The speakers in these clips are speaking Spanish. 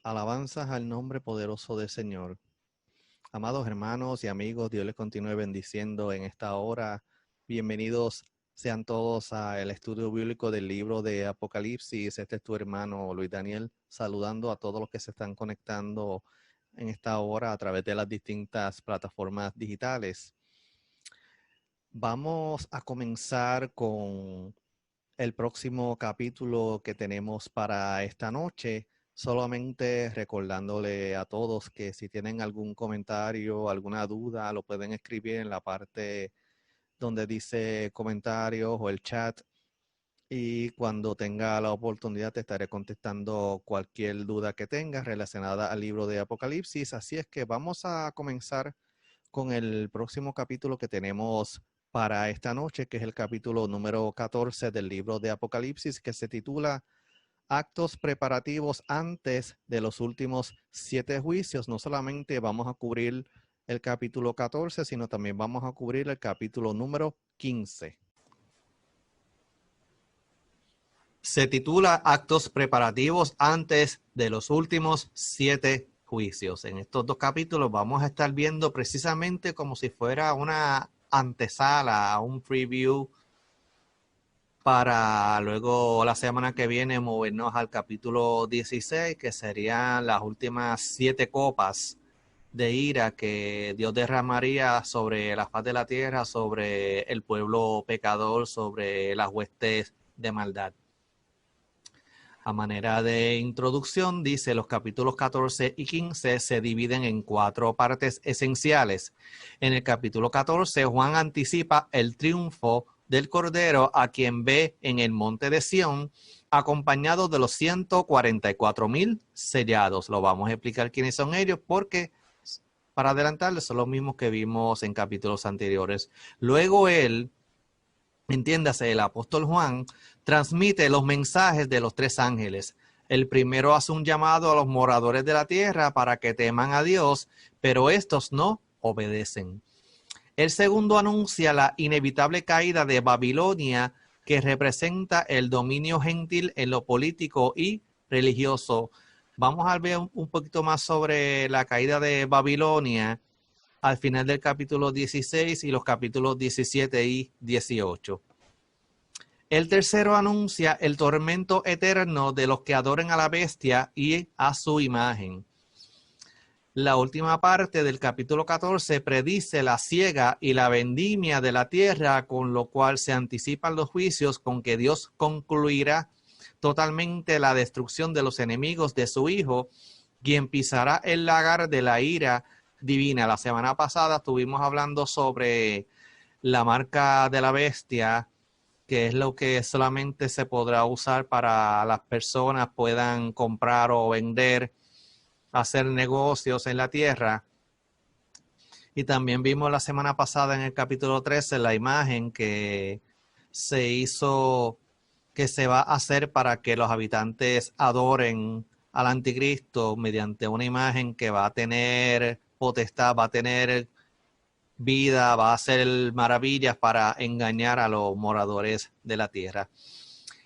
Alabanzas al nombre poderoso del Señor. Amados hermanos y amigos, Dios les continúe bendiciendo en esta hora. Bienvenidos sean todos al estudio bíblico del libro de Apocalipsis. Este es tu hermano Luis Daniel, saludando a todos los que se están conectando en esta hora a través de las distintas plataformas digitales. Vamos a comenzar con el próximo capítulo que tenemos para esta noche. Solamente recordándole a todos que si tienen algún comentario, alguna duda, lo pueden escribir en la parte donde dice comentarios o el chat. Y cuando tenga la oportunidad te estaré contestando cualquier duda que tengas relacionada al libro de Apocalipsis. Así es que vamos a comenzar con el próximo capítulo que tenemos para esta noche, que es el capítulo número 14 del libro de Apocalipsis, que se titula Actos preparativos antes de los últimos 7 juicios. No solamente vamos a cubrir el capítulo 14, sino también vamos a cubrir el capítulo número 15. Se titula Actos preparativos antes de los últimos 7 juicios. En estos 2 capítulos vamos a estar viendo precisamente como si fuera una antesala, un preview, para luego la semana que viene movernos al capítulo 16, que serían las últimas 7 copas de ira que Dios derramaría sobre la faz de la tierra, sobre el pueblo pecador, sobre las huestes de maldad. A manera de introducción, dice, los capítulos 14 y 15 se dividen en 4 partes esenciales. En el capítulo 14, Juan anticipa el triunfo del Cordero, a quien ve en el monte de Sión, acompañado de los 144,000 sellados. Lo vamos a explicar quiénes son ellos, porque, para adelantarles, son los mismos que vimos en capítulos anteriores. Luego él, entiéndase, el apóstol Juan, transmite los mensajes de los 3 ángeles. El primero hace un llamado a los moradores de la tierra para que teman a Dios, pero estos no obedecen. El segundo anuncia la inevitable caída de Babilonia, que representa el dominio gentil en lo político y religioso. Vamos a ver un poquito más sobre la caída de Babilonia al final del capítulo 16 y los capítulos 17 y 18. El tercero anuncia el tormento eterno de los que adoren a la bestia y a su imagen. La última parte del capítulo 14 predice la siega y la vendimia de la tierra, con lo cual se anticipan los juicios con que Dios concluirá totalmente la destrucción de los enemigos de su Hijo, quien pisará el lagar de la ira divina. La semana pasada estuvimos hablando sobre la marca de la bestia, que es lo que solamente se podrá usar para las personas puedan comprar o vender, hacer negocios en la tierra. Y también vimos la semana pasada en el capítulo 13 la imagen que se hizo, que se va a hacer para que los habitantes adoren al anticristo mediante una imagen que va a tener potestad, va a tener vida, va a hacer maravillas para engañar a los moradores de la tierra.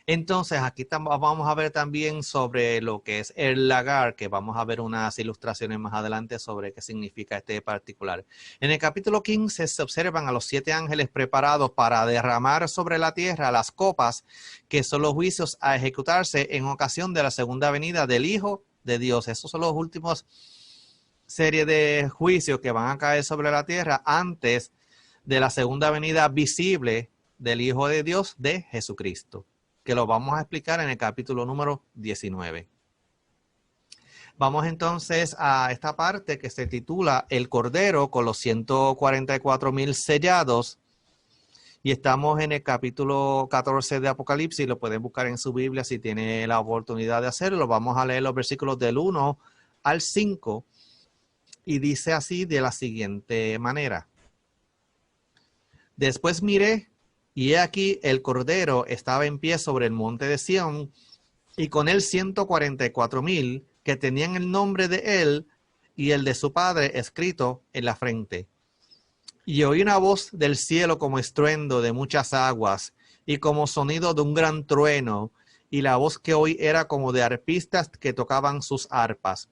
Entonces, aquí vamos a ver también sobre lo que es el lagar, que vamos a ver unas ilustraciones más adelante sobre qué significa este particular. En el capítulo 15 se observan a los 7 ángeles preparados para derramar sobre la tierra las copas, que son los juicios a ejecutarse en ocasión de la segunda venida del Hijo de Dios. Esos son los últimos serie de juicios que van a caer sobre la tierra antes de la segunda venida visible del Hijo de Dios, de Jesucristo, que lo vamos a explicar en el capítulo número 19. Vamos entonces a esta parte que se titula El Cordero con los 144,000 sellados, y estamos en el capítulo 14 de Apocalipsis. Lo pueden buscar en su Biblia si tiene la oportunidad de hacerlo. Vamos a leer los versículos del 1 al 5. Y dice así de la siguiente manera. Después miré, y he aquí el Cordero estaba en pie sobre el monte de Sión, y con él 144,000 que tenían el nombre de él y el de su padre escrito en la frente. Y oí una voz del cielo como estruendo de muchas aguas, y como sonido de un gran trueno, y la voz que oí era como de arpistas que tocaban sus arpas.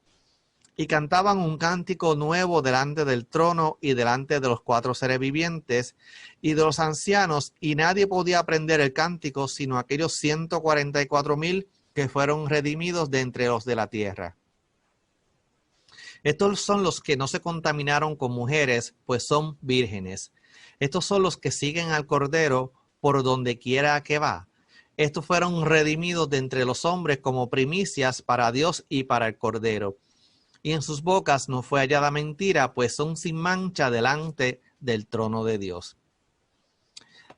Y cantaban un cántico nuevo delante del trono y delante de los 4 seres vivientes y de los ancianos, y nadie podía aprender el cántico sino aquellos 144,000 que fueron redimidos de entre los de la tierra. Estos son los que no se contaminaron con mujeres, pues son vírgenes. Estos son los que siguen al Cordero por donde quiera que va. Estos fueron redimidos de entre los hombres como primicias para Dios y para el Cordero. Y en sus bocas no fue hallada mentira, pues son sin mancha delante del trono de Dios.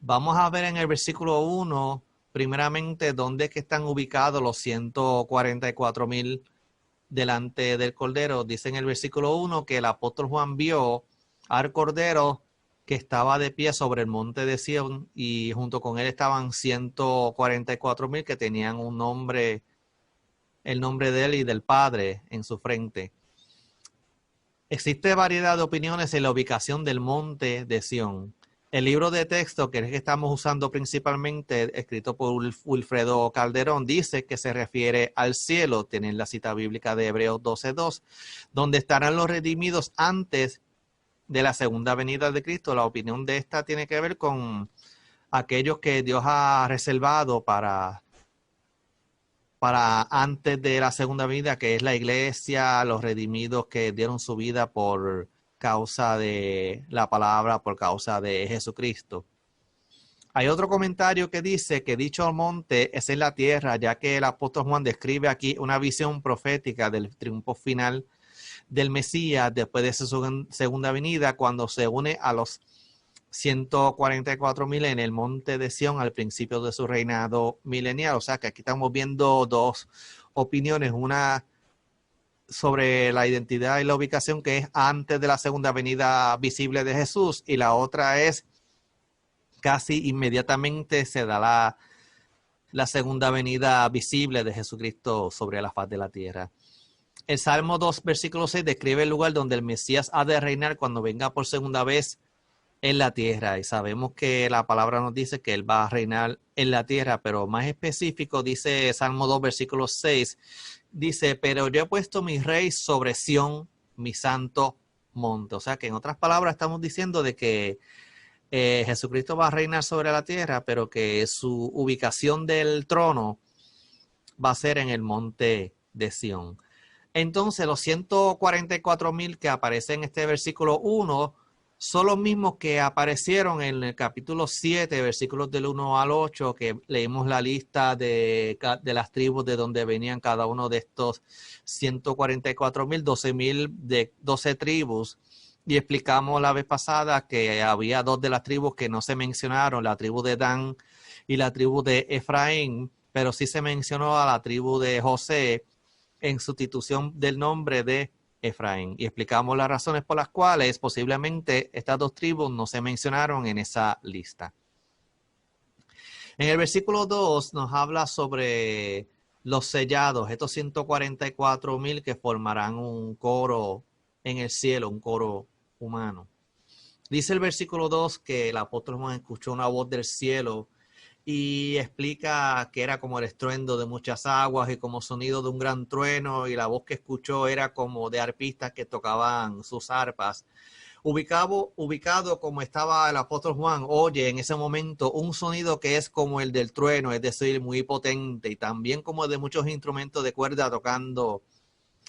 Vamos a ver en el versículo 1, primeramente, dónde es que están ubicados los 144,000 delante del Cordero. Dice en el versículo 1 que el apóstol Juan vio al Cordero que estaba de pie sobre el monte de Sión, y junto con él estaban 144,000 que tenían un nombre, el nombre de él y del Padre en su frente. Existe variedad de opiniones en la ubicación del monte de Sión. El libro de texto, que es el que estamos usando principalmente, escrito por Wilfredo Calderón, dice que se refiere al cielo. Tienen la cita bíblica de Hebreos 12:2, donde estarán los redimidos antes de la segunda venida de Cristo. La opinión de esta tiene que ver con aquellos que Dios ha reservado para antes de la segunda venida, que es la iglesia, los redimidos que dieron su vida por causa de la palabra, por causa de Jesucristo. Hay otro comentario que dice que dicho monte es en la tierra, ya que el apóstol Juan describe aquí una visión profética del triunfo final del Mesías después de su segunda venida, cuando se une a los 144,000 en el monte de Sión al principio de su reinado milenial. O sea que aquí estamos viendo dos opiniones, una sobre la identidad y la ubicación, que es antes de la segunda venida visible de Jesús, y la otra es casi inmediatamente se da la segunda venida visible de Jesucristo sobre la faz de la tierra. El Salmo 2, versículo 6 describe el lugar donde el Mesías ha de reinar cuando venga por segunda vez en la tierra, y sabemos que la palabra nos dice que él va a reinar en la tierra, pero más específico dice Salmo 2, versículo 6, dice, pero yo he puesto mi rey sobre Sión, mi santo monte. O sea que en otras palabras estamos diciendo de que Jesucristo va a reinar sobre la tierra, pero que su ubicación del trono va a ser en el monte de Sión. Entonces los 144,000 que aparecen en este versículo 1 son los mismos que aparecieron en el capítulo 7, versículos del 1 al 8, que leímos la lista de las tribus de donde venían cada uno de estos 144,000, 12,000 de 12 tribus. Y explicamos la vez pasada que había 2 de las tribus que no se mencionaron, la tribu de Dan y la tribu de Efraín, pero sí se mencionó a la tribu de José en sustitución del nombre de Efraín. Y explicamos las razones por las cuales posiblemente estas 2 tribus no se mencionaron en esa lista. En el versículo 2 nos habla sobre los sellados, estos 144,000 que formarán un coro en el cielo, un coro humano. Dice el versículo 2 que el apóstol Juan escuchó una voz del cielo y explica que era como el estruendo de muchas aguas y como sonido de un gran trueno, y la voz que escuchó era como de arpistas que tocaban sus arpas. Ubicado como estaba el apóstol Juan, oye en ese momento un sonido que es como el del trueno, es decir, muy potente, y también como de muchos instrumentos de cuerda tocando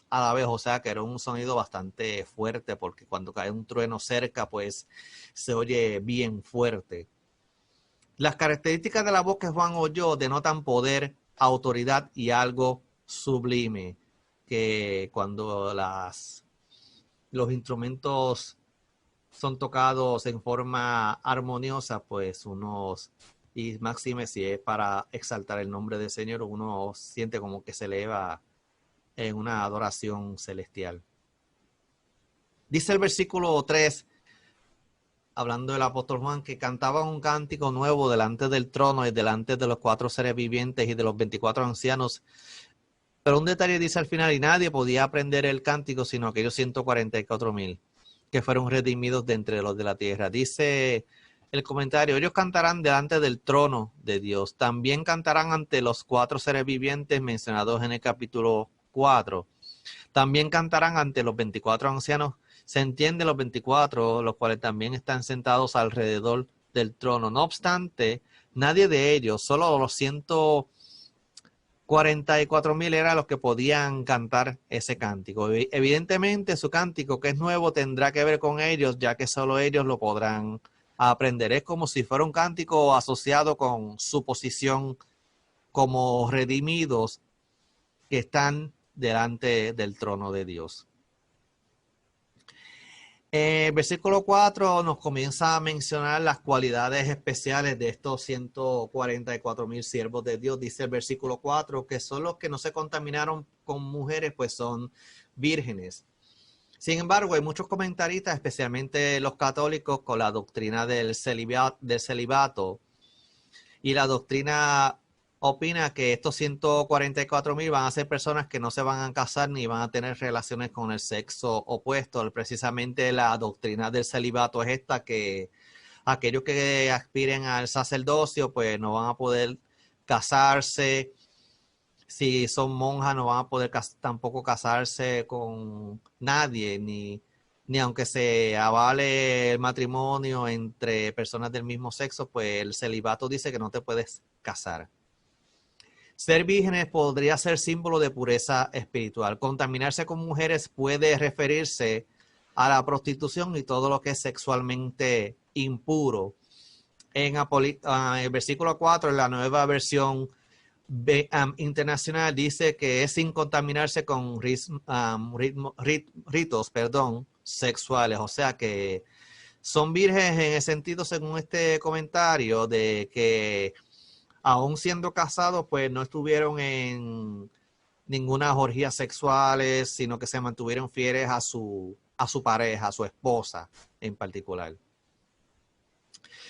a la vez. O sea que era un sonido bastante fuerte, porque cuando cae un trueno cerca pues se oye bien fuerte. Las características de la voz que Juan oyó denotan poder, autoridad y algo sublime, que cuando los instrumentos son tocados en forma armoniosa, pues y máxime si es para exaltar el nombre del Señor, uno siente como que se eleva en una adoración celestial. Dice el versículo 3, hablando del apóstol Juan, que cantaba un cántico nuevo delante del trono y delante de los 4 seres vivientes y de los 24 ancianos. Pero un detalle dice al final, y nadie podía aprender el cántico sino aquellos 144,000 que fueron redimidos de entre los de la tierra. Dice El comentario: ellos cantarán delante del trono de Dios. También cantarán ante los 4 seres vivientes mencionados en el capítulo 4. También cantarán ante los 24 ancianos. Se entiende los 24, los cuales también están sentados alrededor del trono. No obstante, nadie de ellos, solo los 144,000 eran los que podían cantar ese cántico. Evidentemente, su cántico, que es nuevo, tendrá que ver con ellos, ya que solo ellos lo podrán aprender. Es como si fuera un cántico asociado con su posición como redimidos que están delante del trono de Dios. El versículo 4 nos comienza a mencionar las cualidades especiales de estos 144,000 siervos de Dios. Dice el versículo 4 que son los que no se contaminaron con mujeres, pues son vírgenes. Sin embargo, hay muchos comentaristas, especialmente los católicos, con la doctrina del celibato, y la doctrina opina que estos 144,000 van a ser personas que no se van a casar ni van a tener relaciones con el sexo opuesto. Precisamente la doctrina del celibato es esta, que aquellos que aspiren al sacerdocio pues no van a poder casarse. Si son monjas no van a poder tampoco casarse con nadie, ni aunque se avale el matrimonio entre personas del mismo sexo, pues el celibato dice que no te puedes casar. Ser vírgenes podría ser símbolo de pureza espiritual. Contaminarse con mujeres puede referirse a la prostitución y todo lo que es sexualmente impuro. En el versículo 4, en la nueva versión internacional, dice que es sin contaminarse con ritos sexuales. O sea que son vírgenes en el sentido, según este comentario, de que aún siendo casados, pues no estuvieron en ninguna orgías sexuales, sino que se mantuvieron fieles a su pareja, a su esposa en particular.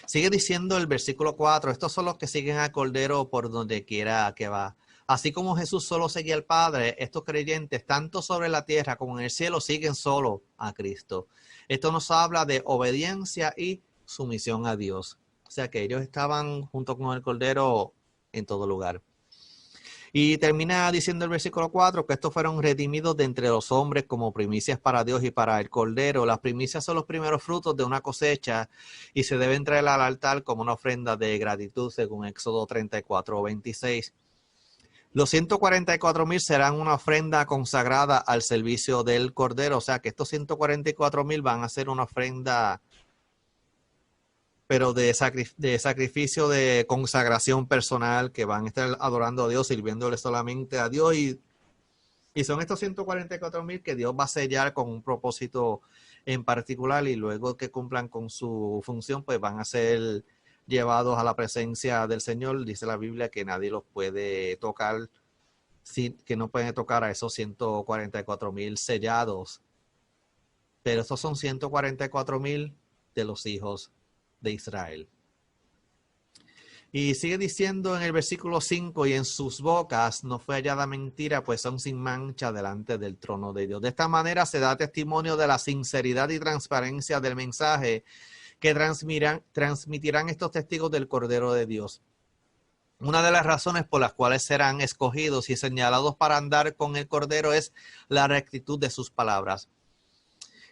Sigue diciendo el versículo 4, estos son los que siguen al Cordero por donde quiera que va. Así como Jesús solo seguía al Padre, estos creyentes, tanto sobre la tierra como en el cielo, siguen solo a Cristo. Esto nos habla de obediencia y sumisión a Dios. O sea que ellos estaban junto con el Cordero en todo lugar. Y termina diciendo el versículo 4 que estos fueron redimidos de entre los hombres como primicias para Dios y para el Cordero. Las primicias son los primeros frutos de una cosecha y se deben traer al altar como una ofrenda de gratitud, según Éxodo 34:26. Los 144,000 serán una ofrenda consagrada al servicio del Cordero. O sea que estos 144,000 van a ser una ofrenda, pero de sacrificio, de consagración personal, que van a estar adorando a Dios, sirviéndole solamente a Dios. Y son estos 144,000 que Dios va a sellar con un propósito en particular, y luego que cumplan con su función, pues van a ser llevados a la presencia del Señor. Dice la Biblia que nadie los puede tocar, que no pueden tocar a esos 144,000 sellados. Pero estos son 144,000 de los hijos de Israel. Y sigue diciendo en el versículo 5, y en sus bocas no fue hallada mentira, pues son sin mancha delante del trono de Dios. De esta manera se da testimonio de la sinceridad y transparencia del mensaje que transmitirán estos testigos del Cordero de Dios. Una de las razones por las cuales serán escogidos y señalados para andar con el Cordero es la rectitud de sus palabras.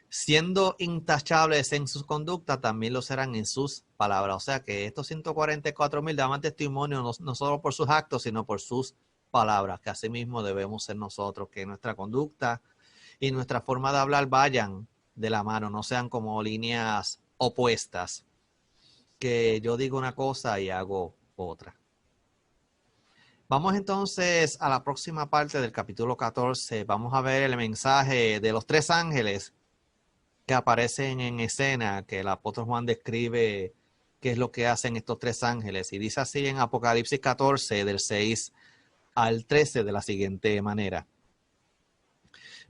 Siendo intachables en sus conductas, también lo serán en sus palabras. O sea que estos 144,000 daban testimonio no solo por sus actos, sino por sus palabras, que así mismo debemos ser nosotros, que nuestra conducta y nuestra forma de hablar vayan de la mano, no sean como líneas opuestas, que yo digo una cosa y hago otra. Vamos entonces a la próxima parte del capítulo 14. Vamos a ver el mensaje de los 3 ángeles que aparecen en escena, que el apóstol Juan describe qué es lo que hacen estos 3 ángeles. Y dice así en Apocalipsis 14, del 6 al 13, de la siguiente manera.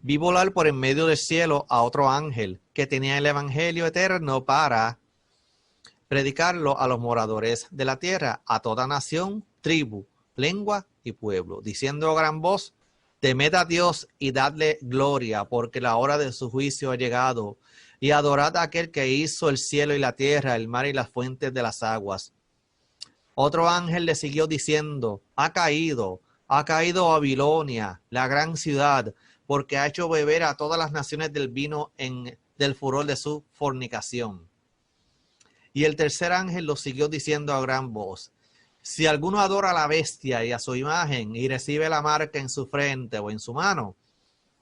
Vi volar por en medio del cielo a otro ángel que tenía el evangelio eterno para predicarlo a los moradores de la tierra, a toda nación, tribu, lengua y pueblo, diciendo a gran voz: temed a Dios y dadle gloria, porque la hora de su juicio ha llegado, y adorad a aquel que hizo el cielo y la tierra, el mar y las fuentes de las aguas. Otro ángel le siguió diciendo, ha caído Babilonia, la gran ciudad, porque ha hecho beber a todas las naciones del vino del furor de su fornicación. Y el tercer ángel lo siguió diciendo a gran voz, si alguno adora a la bestia y a su imagen y recibe la marca en su frente o en su mano,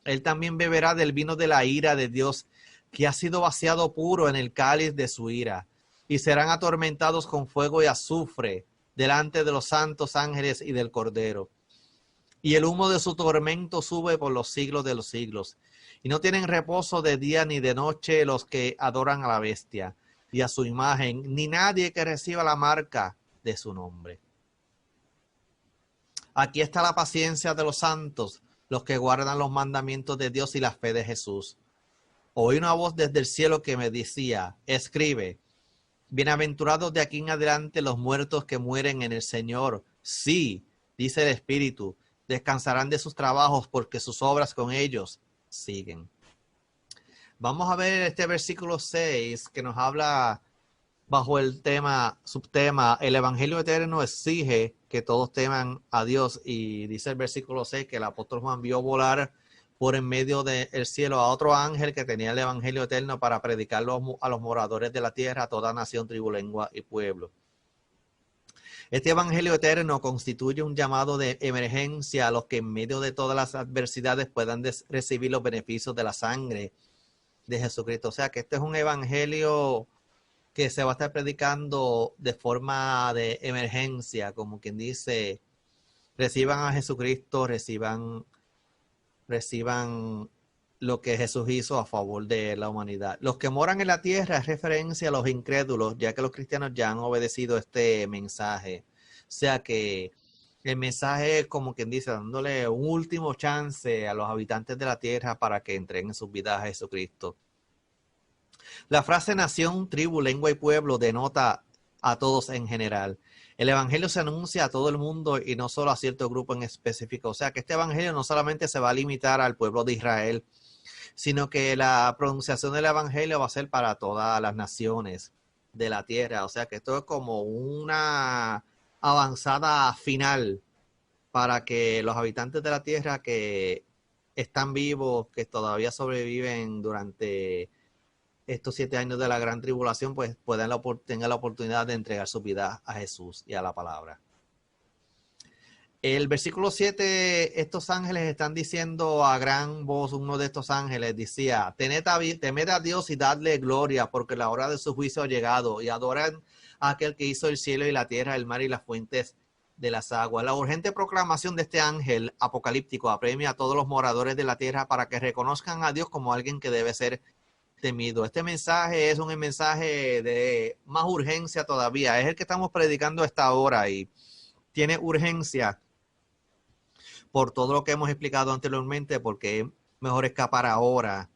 él también beberá del vino de la ira de Dios, que ha sido vaciado puro en el cáliz de su ira, y serán atormentados con fuego y azufre delante de los santos ángeles y del Cordero. Y el humo de su tormento sube por los siglos de los siglos. Y no tienen reposo de día ni de noche los que adoran a la bestia y a su imagen, ni nadie que reciba la marca de su nombre. Aquí está la paciencia de los santos, los que guardan los mandamientos de Dios y la fe de Jesús. Oí una voz desde el cielo que me decía, escribe, bienaventurados de aquí en adelante los muertos que mueren en el Señor. Sí, dice el Espíritu, descansarán de sus trabajos porque sus obras con ellos siguen. Vamos a ver este versículo 6 que nos habla bajo el subtema, el Evangelio eterno exige que todos teman a Dios, y dice el versículo 6 que el apóstol Juan vio volar por en medio del cielo a otro ángel que tenía el Evangelio eterno para predicarlo a los moradores de la tierra, a toda nación, tribu, lengua y pueblo. Este Evangelio eterno constituye un llamado de emergencia a los que en medio de todas las adversidades puedan recibir los beneficios de la sangre de Jesucristo. O sea que este es un evangelio que se va a estar predicando de forma de emergencia, como quien dice, reciban a Jesucristo, reciban lo que Jesús hizo a favor de la humanidad. Los que moran en la tierra es referencia a los incrédulos, ya que los cristianos ya han obedecido este mensaje. O sea que el mensaje es como quien dice, dándole un último chance a los habitantes de la tierra para que entreguen sus vidas a Jesucristo. La frase nación, tribu, lengua y pueblo denota a todos en general. El evangelio se anuncia a todo el mundo y no solo a cierto grupo en específico. O sea que este evangelio no solamente se va a limitar al pueblo de Israel, sino que la pronunciación del evangelio va a ser para todas las naciones de la tierra. O sea que esto es como una avanzada final para que los habitantes de la tierra que están vivos, que todavía sobreviven durante estos 7 años de la gran tribulación, pues tengan la oportunidad de entregar su vida a Jesús y a la palabra. El versículo 7, estos ángeles están diciendo a gran voz, uno de estos ángeles decía, temed a Dios y dadle gloria, porque la hora de su juicio ha llegado, y adoran a aquel que hizo el cielo y la tierra, el mar y las fuentes de las aguas. La urgente proclamación de este ángel apocalíptico apremia a todos los moradores de la tierra para que reconozcan a Dios como alguien que debe ser temido. Este mensaje es un mensaje de más urgencia todavía. Es el que estamos predicando a esta hora y tiene urgencia por todo lo que hemos explicado anteriormente, porque es mejor escapar ahora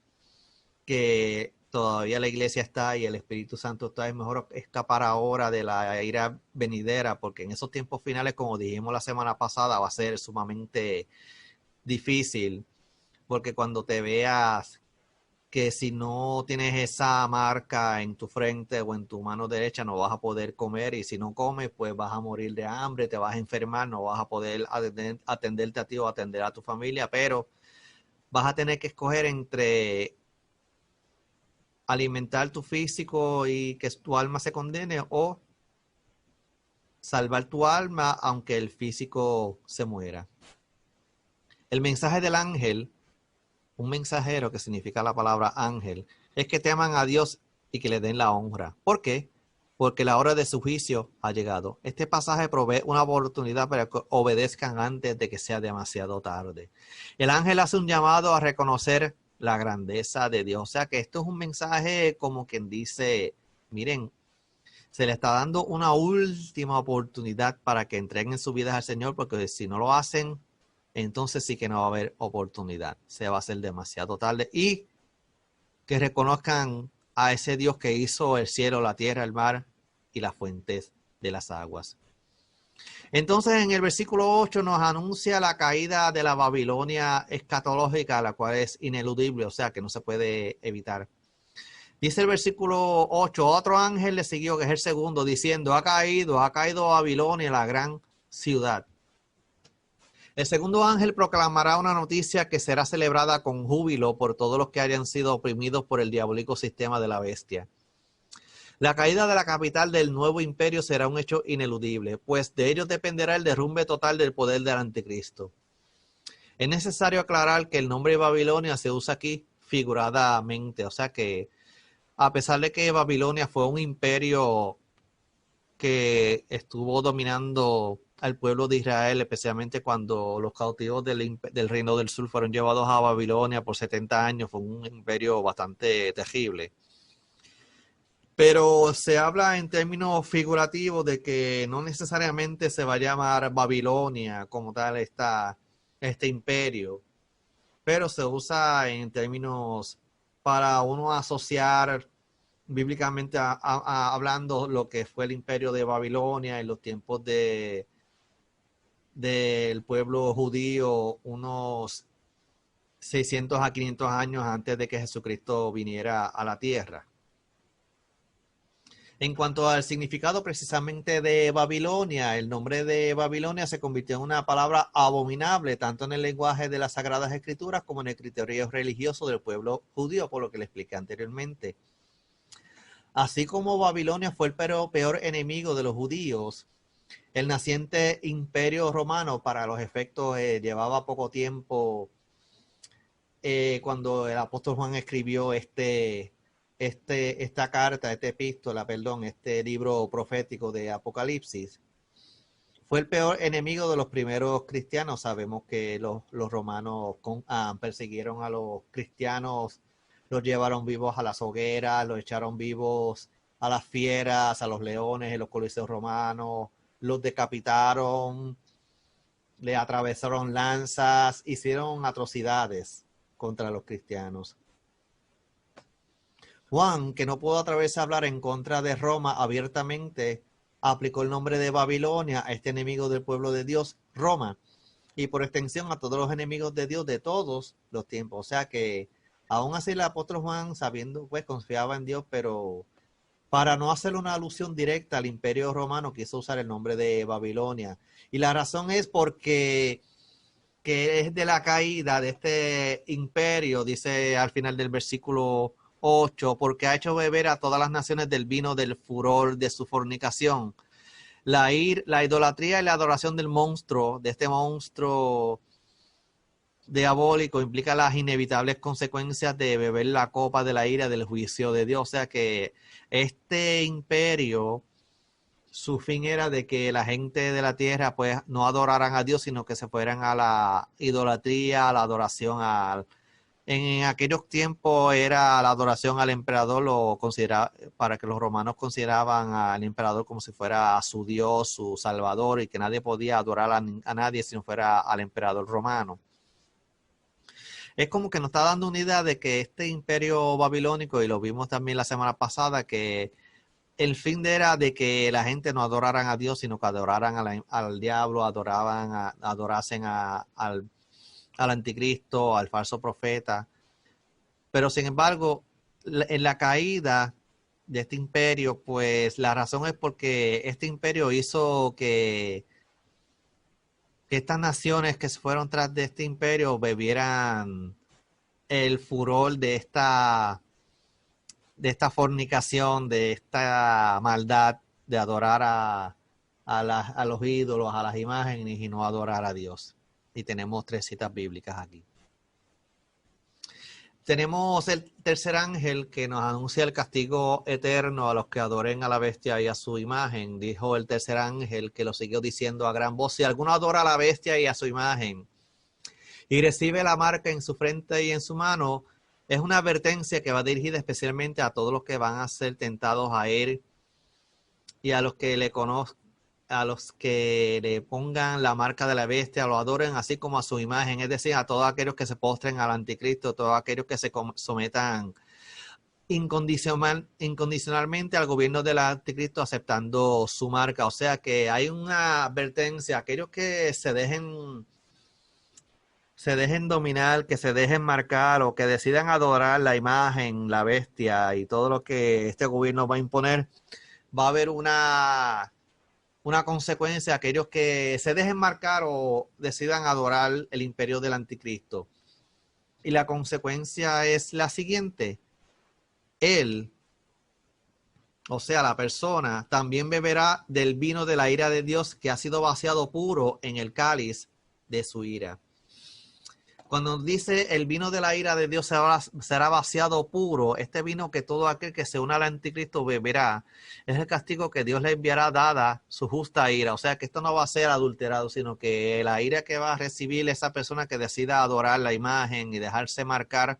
que todavía la iglesia está y el Espíritu Santo está. Es mejor escapar ahora de la ira venidera, porque en esos tiempos finales, como dijimos la semana pasada, va a ser sumamente difícil, porque cuando te veas que si no tienes esa marca en tu frente o en tu mano derecha no vas a poder comer, y si no comes pues vas a morir de hambre, te vas a enfermar, no vas a poder atenderte a ti o atender a tu familia, pero vas a tener que escoger entre alimentar tu físico y que tu alma se condene, o salvar tu alma aunque el físico se muera. El mensaje del ángel, un mensajero, que significa la palabra ángel, es que teman a Dios y que le den la honra. ¿Por qué? Porque la hora de su juicio ha llegado. Este pasaje provee una oportunidad para que obedezcan antes de que sea demasiado tarde. El ángel hace un llamado a reconocer la grandeza de Dios. O sea que esto es un mensaje como quien dice, miren, se le está dando una última oportunidad para que entreguen sus vidas al Señor, porque si no lo hacen, entonces sí que no va a haber oportunidad. Se va a hacer demasiado tarde. Y que reconozcan a ese Dios que hizo el cielo, la tierra, el mar y las fuentes de las aguas. Entonces en el versículo 8 nos anuncia la caída de la Babilonia escatológica, la cual es ineludible, o sea que no se puede evitar. Dice el versículo 8, otro ángel le siguió, que es el segundo, diciendo, ha caído Babilonia, la gran ciudad. El segundo ángel proclamará una noticia que será celebrada con júbilo por todos los que hayan sido oprimidos por el diabólico sistema de la bestia. La caída de la capital del nuevo imperio será un hecho ineludible, pues de ellos dependerá el derrumbe total del poder del anticristo. Es necesario aclarar que el nombre Babilonia se usa aquí figuradamente, o sea que a pesar de que Babilonia fue un imperio que estuvo dominando al pueblo de Israel, especialmente cuando los cautivos del Reino del Sur fueron llevados a Babilonia por 70 años, fue un imperio bastante terrible. Pero se habla en términos figurativos de que no necesariamente se va a llamar Babilonia como tal este imperio, pero se usa en términos para uno asociar bíblicamente hablando lo que fue el imperio de Babilonia en los tiempos del pueblo judío, unos 600 a 500 años antes de que Jesucristo viniera a la tierra. En cuanto al significado precisamente de Babilonia, el nombre de Babilonia se convirtió en una palabra abominable tanto en el lenguaje de las Sagradas Escrituras como en el criterio religioso del pueblo judío, por lo que le expliqué anteriormente. Así como Babilonia fue el peor enemigo de los judíos, el naciente imperio romano, para los efectos, llevaba poco tiempo cuando el apóstol Juan escribió esta carta, esta epístola, este libro profético de Apocalipsis. Fue el peor enemigo de los primeros cristianos. Sabemos que los romanos persiguieron a los cristianos, los llevaron vivos a las hogueras, los echaron vivos a las fieras, a los leones en los coliseos romanos, los decapitaron, le atravesaron lanzas, hicieron atrocidades contra los cristianos. Juan, que no pudo atreverse a hablar en contra de Roma abiertamente, aplicó el nombre de Babilonia a este enemigo del pueblo de Dios, Roma, y por extensión a todos los enemigos de Dios de todos los tiempos. O sea que aún así el apóstol Juan, sabiendo, pues confiaba en Dios, pero para no hacer una alusión directa al imperio romano, quiso usar el nombre de Babilonia. Y la razón es porque que es de la caída de este imperio, dice al final del versículo 8, porque ha hecho beber a todas las naciones del vino del furor de su fornicación. La idolatría y la adoración del monstruo, de este monstruo diabólico, implica las inevitables consecuencias de beber la copa de la ira del juicio de Dios. O sea que este imperio, su fin era de que la gente de la tierra pues no adoraran a Dios, sino que se fueran a la idolatría, a la adoración en aquellos tiempos era la adoración al emperador, para que los romanos consideraban al emperador como si fuera su Dios, su Salvador, y que nadie podía adorar a nadie si no fuera al emperador romano. Es como que nos está dando una idea de que este imperio babilónico, y lo vimos también la semana pasada, que el fin era de que la gente no adoraran a Dios, sino que adoraran al diablo, adorasen al anticristo, al falso profeta. Pero sin embargo, en la caída de este imperio, pues la razón es porque este imperio hizo que estas naciones que se fueron tras de este imperio bebieran el furor de esta fornicación, de esta maldad de adorar a los ídolos, a las imágenes y no adorar a Dios. Y tenemos 3 citas bíblicas aquí. Tenemos el tercer ángel que nos anuncia el castigo eterno a los que adoren a la bestia y a su imagen. Dijo el tercer ángel, que lo siguió diciendo a gran voz: si alguno adora a la bestia y a su imagen y recibe la marca en su frente y en su mano, es una advertencia que va dirigida especialmente a todos los que van a ser tentados a él y a los que le conozcan, a los que le pongan la marca de la bestia, lo adoren así como a su imagen, es decir, a todos aquellos que se postren al anticristo, todos aquellos que se sometan incondicionalmente al gobierno del anticristo aceptando su marca. O sea que hay una advertencia a aquellos que se se dejen dominar, que se dejen marcar o que decidan adorar la imagen, la bestia y todo lo que este gobierno va a imponer, va a haber una consecuencia, aquellos que se dejen marcar o decidan adorar el imperio del anticristo. Y la consecuencia es la siguiente: él, o sea, la persona, también beberá del vino de la ira de Dios que ha sido vaciado puro en el cáliz de su ira. Cuando dice el vino de la ira de Dios será vaciado puro, este vino que todo aquel que se una al anticristo beberá, es el castigo que Dios le enviará dada su justa ira. O sea que esto no va a ser adulterado, sino que la ira que va a recibir esa persona que decida adorar la imagen y dejarse marcar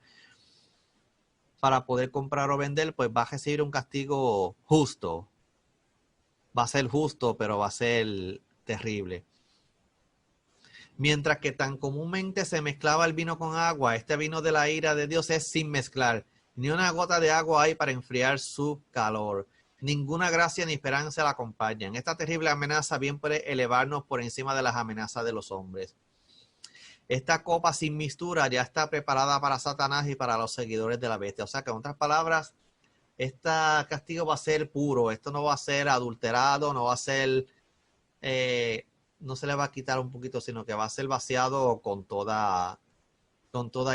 para poder comprar o vender, pues va a recibir un castigo justo. Va a ser justo, pero va a ser terrible. Mientras que tan comúnmente se mezclaba el vino con agua, este vino de la ira de Dios es sin mezclar. Ni una gota de agua hay para enfriar su calor. Ninguna gracia ni esperanza la acompañan. Esta terrible amenaza bien puede elevarnos por encima de las amenazas de los hombres. Esta copa sin mistura ya está preparada para Satanás y para los seguidores de la bestia. O sea que en otras palabras, este castigo va a ser puro. Esto no va a ser adulterado, no va a ser... no se le va a quitar un poquito, sino que va a ser vaciado con toda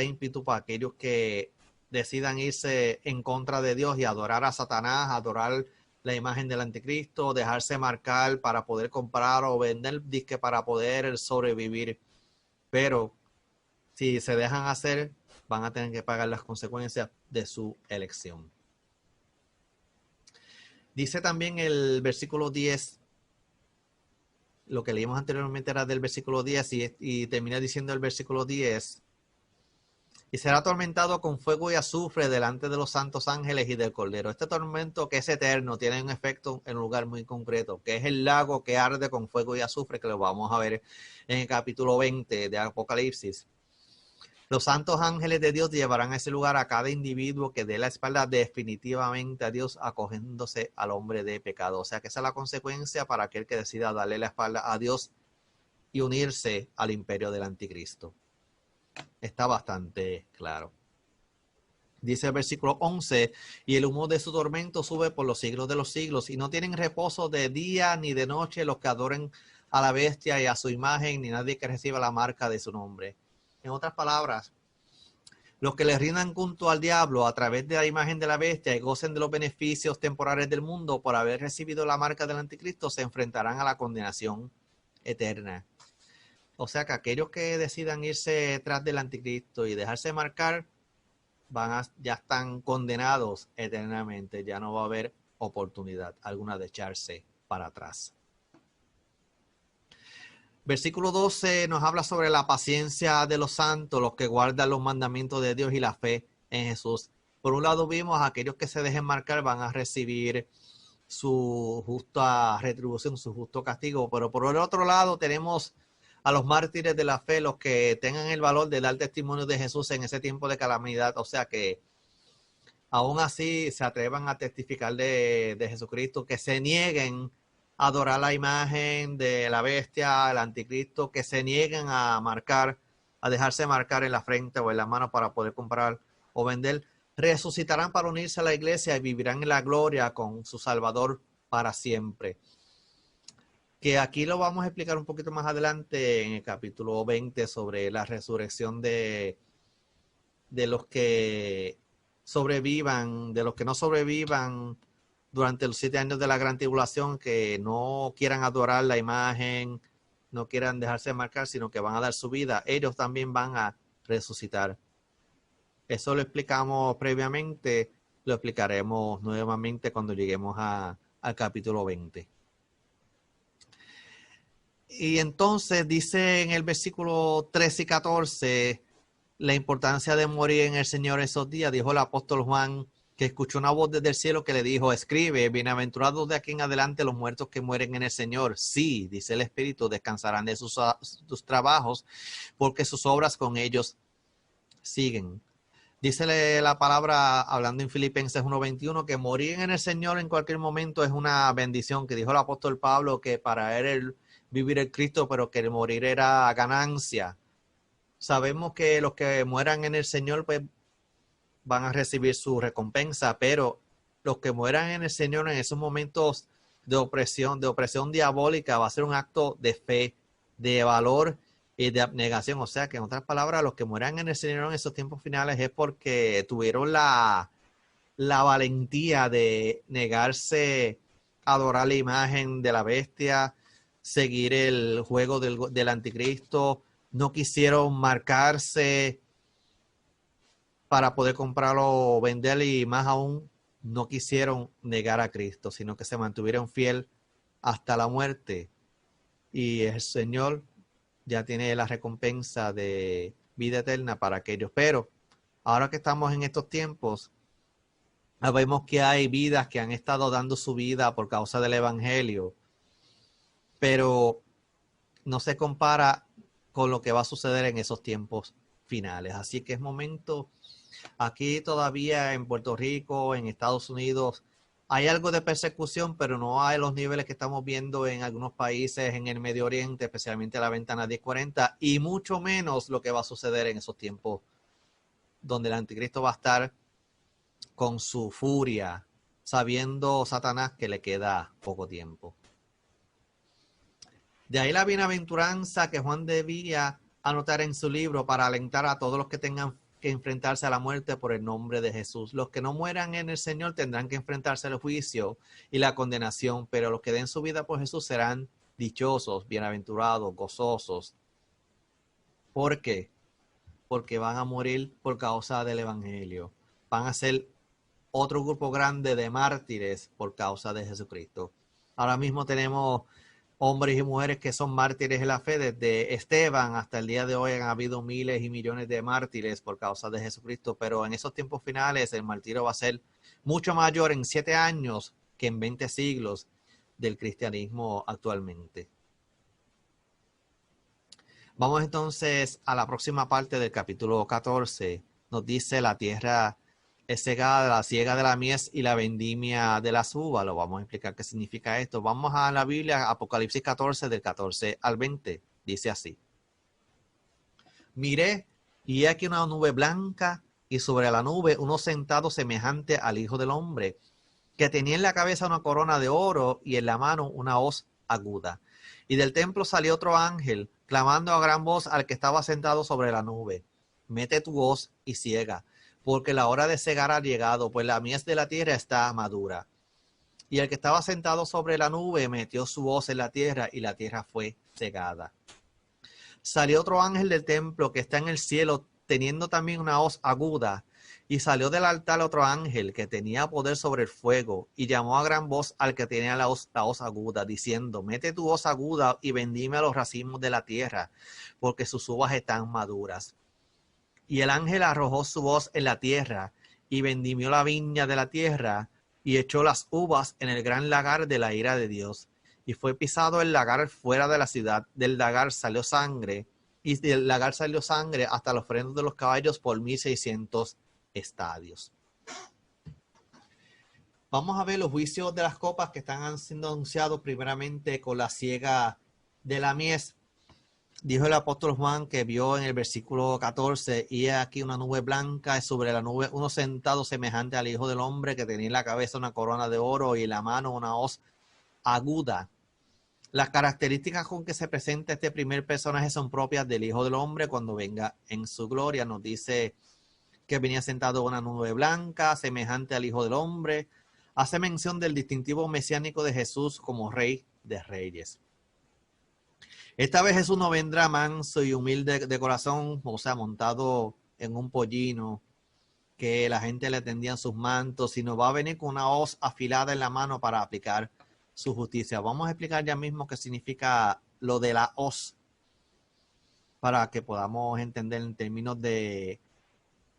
ímpetu para aquellos que decidan irse en contra de Dios y adorar a Satanás, adorar la imagen del anticristo, dejarse marcar para poder comprar o vender, disque para poder sobrevivir. Pero si se dejan hacer, van a tener que pagar las consecuencias de su elección. Dice también el versículo 10, lo que leímos anteriormente era del versículo 10 y termina diciendo el versículo 10: y será atormentado con fuego y azufre delante de los santos ángeles y del Cordero. Este tormento, que es eterno, tiene un efecto en un lugar muy concreto, que es el lago que arde con fuego y azufre, que lo vamos a ver en el capítulo 20 de Apocalipsis. Los santos ángeles de Dios llevarán a ese lugar a cada individuo que dé la espalda definitivamente a Dios, acogiéndose al hombre de pecado. O sea que esa es la consecuencia para aquel que decida darle la espalda a Dios y unirse al imperio del anticristo. Está bastante claro. Dice el versículo 11: y el humo de su tormento sube por los siglos de los siglos, y no tienen reposo de día ni de noche los que adoren a la bestia y a su imagen, ni nadie que reciba la marca de su nombre. En otras palabras, los que le rindan culto al diablo a través de la imagen de la bestia y gocen de los beneficios temporales del mundo por haber recibido la marca del anticristo se enfrentarán a la condenación eterna. O sea que aquellos que decidan irse tras del anticristo y dejarse marcar, ya están condenados eternamente. Ya no va a haber oportunidad alguna de echarse para atrás. Versículo 12 nos habla sobre la paciencia de los santos, los que guardan los mandamientos de Dios y la fe en Jesús. Por un lado vimos a aquellos que se dejen marcar van a recibir su justa retribución, su justo castigo. Pero por el otro lado tenemos a los mártires de la fe, los que tengan el valor de dar testimonio de Jesús en ese tiempo de calamidad. O sea que aún así se atrevan a testificar de Jesucristo, que se nieguen a adorar la imagen de la bestia, el anticristo, que se nieguen a marcar, a dejarse marcar en la frente o en la mano para poder comprar o vender, resucitarán para unirse a la iglesia y vivirán en la gloria con su Salvador para siempre. Que aquí lo vamos a explicar un poquito más adelante en el capítulo 20 sobre la resurrección de los que sobrevivan, de los que no sobrevivan durante los 7 años de la gran tribulación, que no quieran adorar la imagen, no quieran dejarse marcar, sino que van a dar su vida. Ellos también van a resucitar. Eso lo explicamos previamente, lo explicaremos nuevamente cuando lleguemos al capítulo 20. Y entonces dice en el versículo 13 y 14 la importancia de morir en el Señor esos días. Dijo el apóstol Juan que escuchó una voz desde el cielo que le dijo: escribe, bienaventurados de aquí en adelante los muertos que mueren en el Señor. Sí, dice el Espíritu, descansarán de sus trabajos, porque sus obras con ellos siguen. Dice la palabra, hablando en Filipenses 1:21, que morir en el Señor en cualquier momento es una bendición, que dijo el apóstol Pablo que para él vivir el Cristo, pero que el morir era ganancia. Sabemos que los que mueran en el Señor pues van a recibir su recompensa, pero los que mueran en el Señor en esos momentos de opresión diabólica, va a ser un acto de fe, de valor y de abnegación. O sea que en otras palabras, los que mueran en el Señor en esos tiempos finales es porque tuvieron la valentía de negarse a adorar la imagen de la bestia, seguir el juego del anticristo, no quisieron marcarse para poder comprarlo o venderlo, y más aún no quisieron negar a Cristo, sino que se mantuvieron fiel hasta la muerte. Y el Señor ya tiene la recompensa de vida eterna para aquellos. Pero ahora que estamos en estos tiempos, vemos que hay vidas que han estado dando su vida por causa del Evangelio, pero no se compara con lo que va a suceder en esos tiempos finales. Así que es momento. Aquí todavía en Puerto Rico, en Estados Unidos, hay algo de persecución, pero no hay los niveles que estamos viendo en algunos países en el Medio Oriente, especialmente la ventana 1040, y mucho menos lo que va a suceder en esos tiempos donde el anticristo va a estar con su furia, sabiendo Satanás que le queda poco tiempo. De ahí la bienaventuranza que Juan debía anotar en su libro para alentar a todos los que tengan que enfrentarse a la muerte por el nombre de Jesús. Los que no mueran en el Señor tendrán que enfrentarse al juicio y la condenación, pero los que den su vida por Jesús serán dichosos, bienaventurados, gozosos. ¿Por qué? Porque van a morir por causa del Evangelio. Van a ser otro grupo grande de mártires por causa de Jesucristo. Ahora mismo tenemos hombres y mujeres que son mártires de la fe. Desde Esteban hasta el día de hoy han habido miles y millones de mártires por causa de Jesucristo, pero en esos tiempos finales el martirio va a ser mucho mayor en 7 años que en 20 siglos del cristianismo actualmente. Vamos entonces a la próxima parte del capítulo 14. Nos dice: la tierra es cegada, la siega de la mies y la vendimia de las uvas. Lo vamos a explicar qué significa esto. Vamos a la Biblia, Apocalipsis 14, del 14 al 20. Dice así: miré, y he aquí una nube blanca, y sobre la nube uno sentado semejante al Hijo del Hombre, que tenía en la cabeza una corona de oro y en la mano una hoz aguda. Y del templo salió otro ángel, clamando a gran voz al que estaba sentado sobre la nube: mete tu hoz y ciega, porque la hora de cegar ha llegado, pues la mies de la tierra está madura. Y el que estaba sentado sobre la nube metió su hoz en la tierra, y la tierra fue cegada. Salió otro ángel del templo que está en el cielo, teniendo también una hoz aguda. Y salió del altar otro ángel que tenía poder sobre el fuego, y llamó a gran voz al que tenía la hoz aguda, diciendo: mete tu hoz aguda y vendime a los racimos de la tierra, porque sus uvas están maduras. Y el ángel arrojó su hoz en la tierra, y vendimió la viña de la tierra, y echó las uvas en el gran lagar de la ira de Dios. Y fue pisado el lagar fuera de la ciudad. Del lagar salió sangre, y del lagar salió sangre hasta los frenos de los caballos por 1600 estadios. Vamos a ver los juicios de las copas que están siendo anunciados primeramente con la siega de la mies. Dijo el apóstol Juan que vio en el versículo 14: y aquí una nube blanca, y sobre la nube uno sentado semejante al Hijo del Hombre, que tenía en la cabeza una corona de oro y en la mano una hoz aguda. Las características con que se presenta este primer personaje son propias del Hijo del Hombre cuando venga en su gloria. Nos dice que venía sentado en una nube blanca, semejante al Hijo del Hombre. Hace mención del distintivo mesiánico de Jesús como Rey de Reyes. Esta vez Jesús no vendrá manso y humilde de corazón, o sea, montado en un pollino que la gente le tendía en sus mantos, sino va a venir con una hoz afilada en la mano para aplicar su justicia. Vamos a explicar ya mismo qué significa lo de la hoz, para que podamos entender en términos de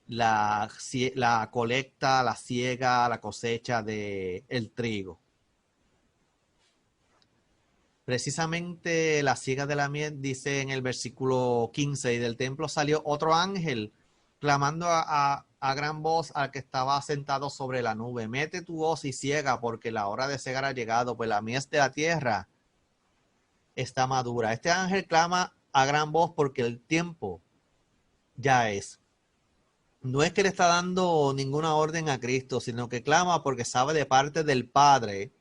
la colecta, la siega, la cosecha del trigo. Precisamente la siega de la mies dice en el versículo 15: y del templo salió otro ángel, clamando a gran voz al que estaba sentado sobre la nube: mete tu hoz y ciega, porque la hora de cegar ha llegado, pues la mies de la tierra está madura. Este ángel clama a gran voz porque el tiempo ya es. No es que le está dando ninguna orden a Cristo, sino que clama porque sabe de parte del Padre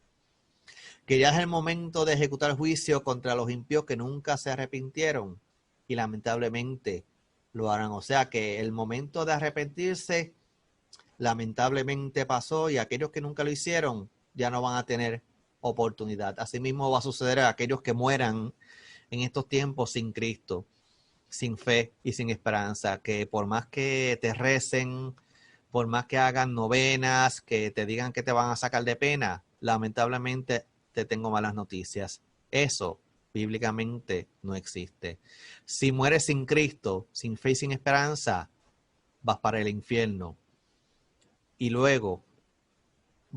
que ya es el momento de ejecutar juicio contra los impíos que nunca se arrepintieron y lamentablemente lo harán. O sea que el momento de arrepentirse lamentablemente pasó y aquellos que nunca lo hicieron ya no van a tener oportunidad. Asimismo va a suceder a aquellos que mueran en estos tiempos sin Cristo, sin fe y sin esperanza, que por más que te recen, por más que hagan novenas, que te digan que te van a sacar de pena, lamentablemente te tengo malas noticias. Eso bíblicamente no existe. Si mueres sin Cristo, sin fe y sin esperanza, vas para el infierno. Y luego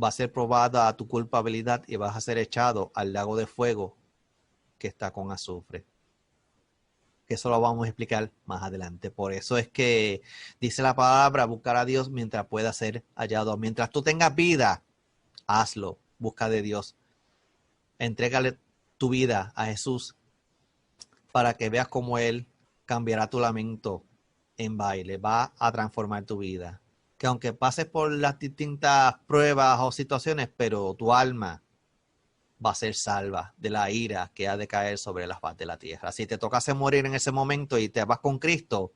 va a ser probada tu culpabilidad y vas a ser echado al lago de fuego que está con azufre. Eso lo vamos a explicar más adelante. Por eso es que dice la palabra, buscar a Dios mientras pueda ser hallado. Mientras tú tengas vida, hazlo, busca de Dios. Entrégale tu vida a Jesús para que veas cómo Él cambiará tu lamento en baile, va a transformar tu vida. Que aunque pases por las distintas pruebas o situaciones, pero tu alma va a ser salva de la ira que ha de caer sobre la faz de la tierra. Si te tocase morir en ese momento y te vas con Cristo,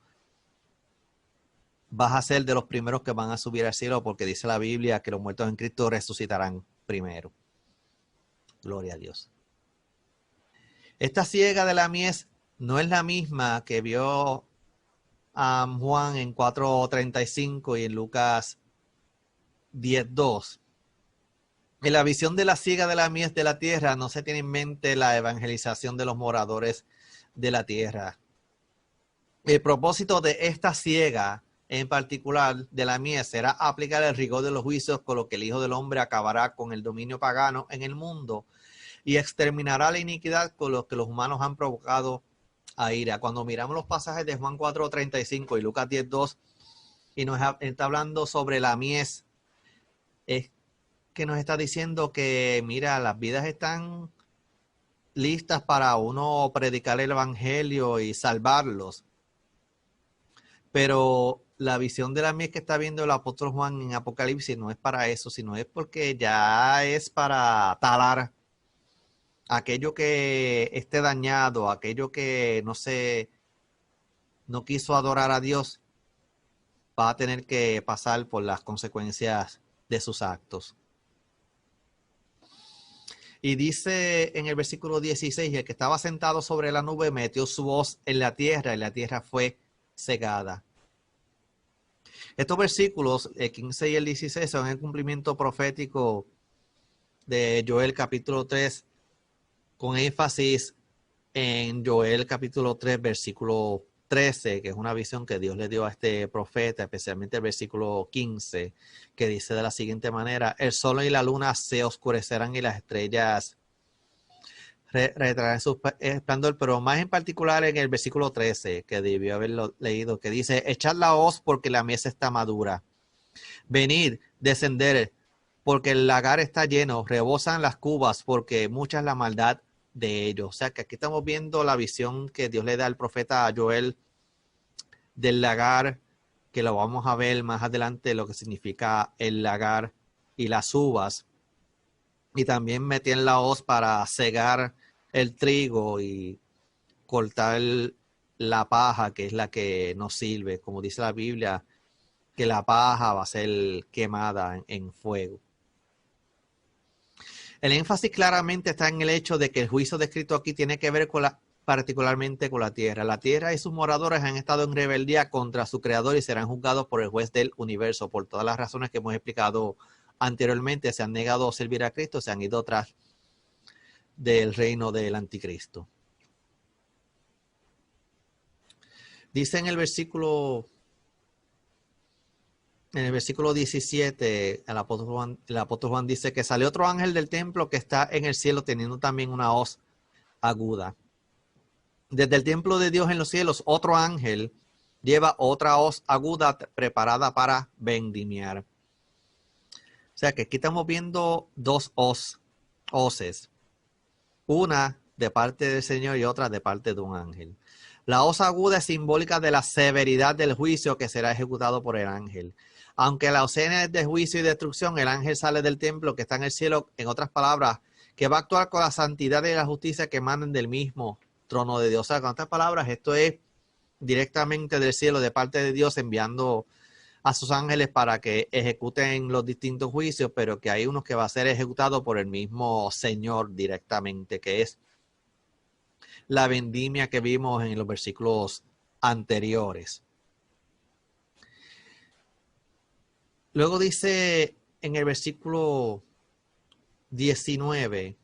vas a ser de los primeros que van a subir al cielo, porque dice la Biblia que los muertos en Cristo resucitarán primero. Gloria a Dios. Esta siega de la mies no es la misma que vio a Juan en 4:35 y en Lucas 10:2. En la visión de la siega de la mies de la tierra no se tiene en mente la evangelización de los moradores de la tierra. El propósito de esta siega en particular de la mies será aplicar el rigor de los juicios, con lo que el Hijo del Hombre acabará con el dominio pagano en el mundo y exterminará la iniquidad con los que los humanos han provocado a ira. Cuando miramos los pasajes de Juan 4:35 y Lucas 10:2 y nos está hablando sobre la mies, es que nos está diciendo que, mira, las vidas están listas para uno predicar el evangelio y salvarlos. Pero la visión de la mies que está viendo el apóstol Juan en Apocalipsis no es para eso, sino es porque ya es para talar aquello que esté dañado, aquello que no quiso adorar a Dios, va a tener que pasar por las consecuencias de sus actos. Y dice en el versículo 16, el que estaba sentado sobre la nube metió su voz en la tierra y la tierra fue cegada. Estos versículos, el 15 y el 16, son el cumplimiento profético de Joel capítulo 3, con énfasis en Joel capítulo 3, versículo 13, que es una visión que Dios le dio a este profeta, especialmente el versículo 15, que dice de la siguiente manera: el sol y la luna se oscurecerán y las estrellas retraerán su esplendor, pero más en particular en el versículo 13, que debió haberlo leído, que dice: echad la hoz porque la mies está madura, venid, descender, porque el lagar está lleno, rebosan las cubas, porque mucha es la maldad de ellos. O sea que aquí estamos viendo la visión que Dios le da al profeta Joel del lagar, que lo vamos a ver más adelante, lo que significa el lagar y las uvas. Y también metían la hoz para cegar el trigo y cortar la paja, que es la que nos sirve. Como dice la Biblia, que la paja va a ser quemada en fuego. El énfasis claramente está en el hecho de que el juicio descrito aquí tiene que ver particularmente con la tierra. La tierra y sus moradores han estado en rebeldía contra su creador y serán juzgados por el juez del universo. Por todas las razones que hemos explicado anteriormente, se han negado a servir a Cristo, se han ido tras del reino del anticristo. Dice en el versículo 17, el apóstol Juan dice que salió otro ángel del templo que está en el cielo teniendo también una hoz aguda. Desde el templo de Dios en los cielos, otro ángel lleva otra hoz aguda preparada para vendimiar. O sea que aquí estamos viendo dos hoces. Una de parte del Señor y otra de parte de un ángel. La hoz aguda es simbólica de la severidad del juicio que será ejecutado por el ángel. Aunque la ocena es de juicio y destrucción, el ángel sale del templo que está en el cielo, en otras palabras, que va a actuar con la santidad y la justicia que emanan del mismo trono de Dios. O sea, con otras palabras, esto es directamente del cielo, de parte de Dios, enviando a sus ángeles para que ejecuten los distintos juicios, pero que hay unos que va a ser ejecutado por el mismo Señor directamente, que es la vendimia que vimos en los versículos anteriores. Luego dice en el versículo 19,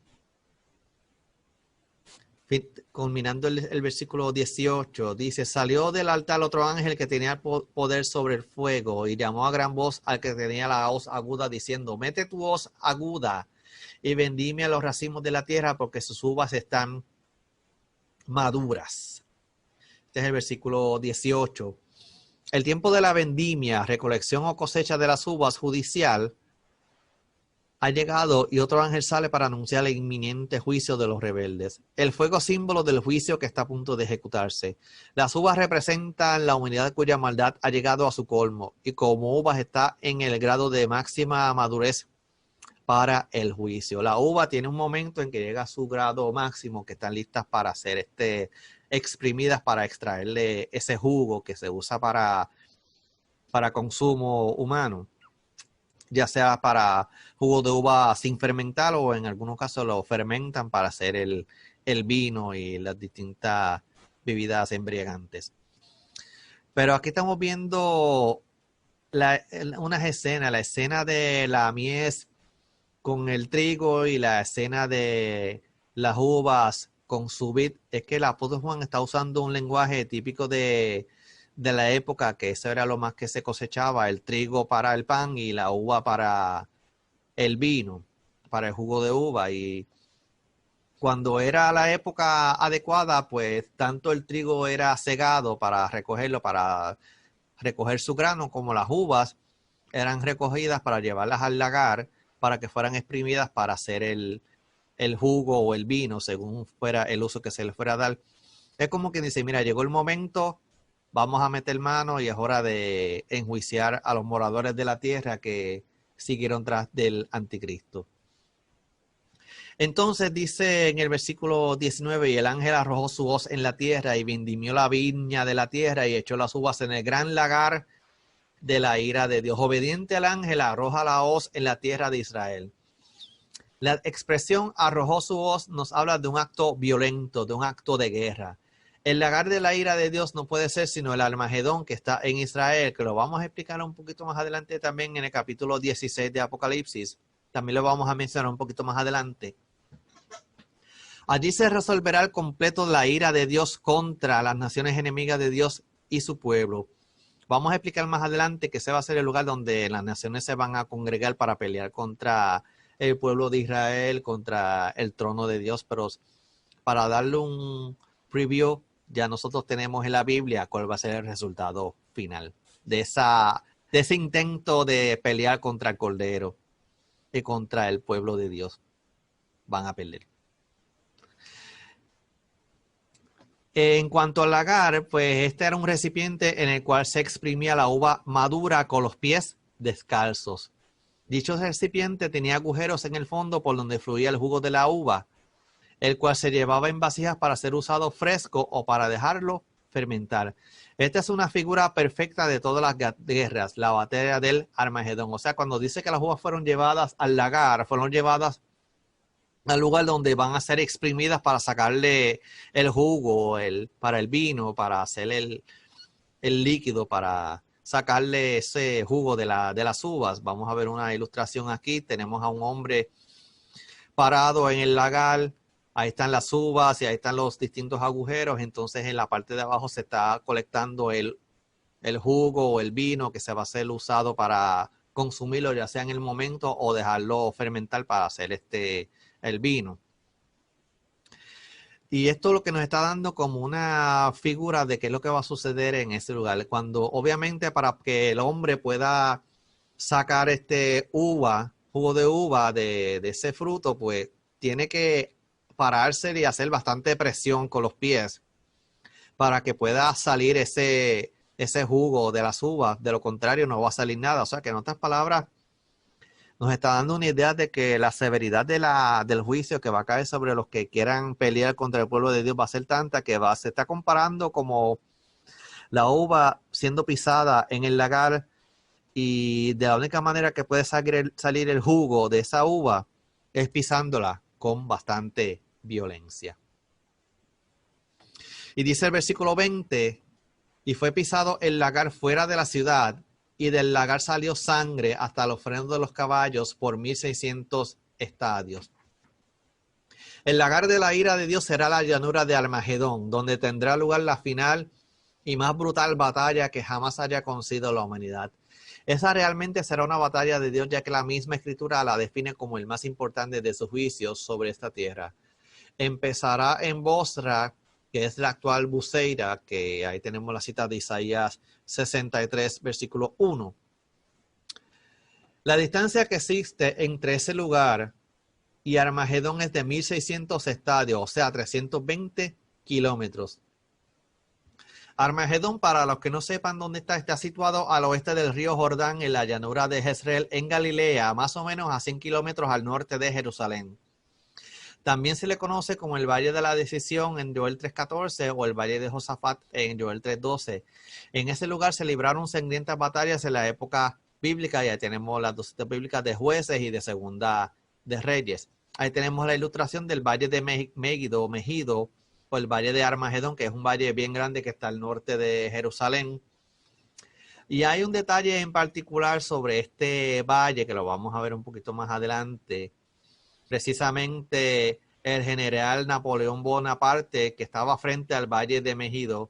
culminando el versículo 18, dice: salió del altar otro ángel que tenía poder sobre el fuego y llamó a gran voz al que tenía la hoz aguda diciendo: mete tu hoz aguda y vendimia los racimos de la tierra porque sus uvas están maduras. Este es el versículo 18. El tiempo de la vendimia, recolección o cosecha de las uvas judicial ha llegado y otro ángel sale para anunciar el inminente juicio de los rebeldes. El fuego símbolo del juicio que está a punto de ejecutarse. Las uvas representan la humanidad cuya maldad ha llegado a su colmo y como uvas está en el grado de máxima madurez para el juicio. La uva tiene un momento en que llega a su grado máximo, que están listas para ser exprimidas para extraerle ese jugo que se usa para consumo humano, ya sea para jugo de uva sin fermentar o en algunos casos lo fermentan para hacer el vino y las distintas bebidas embriagantes. Pero aquí estamos viendo unas escenas, la escena de la mies con el trigo y la escena de las uvas con su vid. Es que el apóstol Juan está usando un lenguaje típico de la época, que eso era lo más que se cosechaba, el trigo para el pan y la uva para el vino, para el jugo de uva. Y cuando era la época adecuada, pues tanto el trigo era segado para recogerlo, para recoger su grano, como las uvas eran recogidas para llevarlas al lagar, para que fueran exprimidas para hacer el jugo o el vino, según fuera el uso que se le fuera a dar. Es como que dice: mira, llegó el momento, vamos a meter mano y es hora de enjuiciar a los moradores de la tierra que siguieron tras del anticristo. Entonces dice en el versículo 19: y el ángel arrojó su hoz en la tierra y vendimió la viña de la tierra y echó las uvas en el gran lagar de la ira de Dios. Obediente al ángel, arroja la hoz en la tierra de Israel. La expresión arrojó su hoz nos habla de un acto violento, de un acto de guerra. El lagar de la ira de Dios no puede ser sino el Armagedón que está en Israel, que lo vamos a explicar un poquito más adelante también en el capítulo 16 de Apocalipsis. También lo vamos a mencionar un poquito más adelante. Allí se resolverá el completo la ira de Dios contra las naciones enemigas de Dios y su pueblo. Vamos a explicar más adelante que ese va a ser el lugar donde las naciones se van a congregar para pelear contra el pueblo de Israel, contra el trono de Dios. Pero para darle un preview, ya nosotros tenemos en la Biblia cuál va a ser el resultado final de ese intento de pelear contra el Cordero y contra el pueblo de Dios. Van a perder. En cuanto al lagar, pues este era un recipiente en el cual se exprimía la uva madura con los pies descalzos. Dicho recipiente tenía agujeros en el fondo por donde fluía el jugo de la uva, el cual se llevaba en vasijas para ser usado fresco o para dejarlo fermentar. Esta es una figura perfecta de todas las guerras, la batalla del Armagedón. O sea, cuando dice que las uvas fueron llevadas al lagar, fueron llevadas al lugar donde van a ser exprimidas para sacarle el jugo, para el vino, para hacer el líquido, para sacarle ese jugo de las uvas. Vamos a ver una ilustración aquí. Tenemos a un hombre parado en el lagar. Ahí están las uvas y ahí están los distintos agujeros. Entonces en la parte de abajo se está colectando el jugo o el vino que se va a ser usado para consumirlo, ya sea en el momento o dejarlo fermentar para hacer el vino. Y esto es lo que nos está dando como una figura de qué es lo que va a suceder en ese lugar. Cuando obviamente para que el hombre pueda sacar jugo de uva de ese fruto, pues tiene que pararse y hacer bastante presión con los pies para que pueda salir ese jugo de las uvas. De lo contrario, no va a salir nada. O sea que en otras palabras, nos está dando una idea de que la severidad del juicio que va a caer sobre los que quieran pelear contra el pueblo de Dios va a ser tanta que se está comparando como la uva siendo pisada en el lagar, y de la única manera que puede salir el jugo de esa uva es pisándola con bastante violencia. Y dice el versículo 20, y fue pisado el lagar fuera de la ciudad, y del lagar salió sangre hasta los frenos de los caballos por 1600 estadios. El lagar de la ira de Dios será la llanura de Armagedón, donde tendrá lugar la final y más brutal batalla que jamás haya conocido la humanidad. Esa realmente será una batalla de Dios, ya que la misma escritura la define como el más importante de sus juicios sobre esta tierra. Empezará en Bosra, que es la actual Buceira, que ahí tenemos la cita de Isaías 63, versículo 1. La distancia que existe entre ese lugar y Armagedón es de 1600 estadios, o sea, 320 kilómetros. Armagedón, para los que no sepan dónde está situado al oeste del río Jordán, en la llanura de Jezreel, en Galilea, más o menos a 100 kilómetros al norte de Jerusalén. También se le conoce como el Valle de la Decisión en Joel 3.14 o el Valle de Josafat en Joel 3.12. En ese lugar se libraron sangrientas batallas en la época bíblica. Ya tenemos las dos citas bíblicas de Jueces y de Segunda de Reyes. Ahí tenemos la ilustración del Valle de Megido o el Valle de Armagedón, que es un valle bien grande que está al norte de Jerusalén. Y hay un detalle en particular sobre este valle que lo vamos a ver un poquito más adelante. Precisamente el general Napoleón Bonaparte, que estaba frente al Valle de Megido,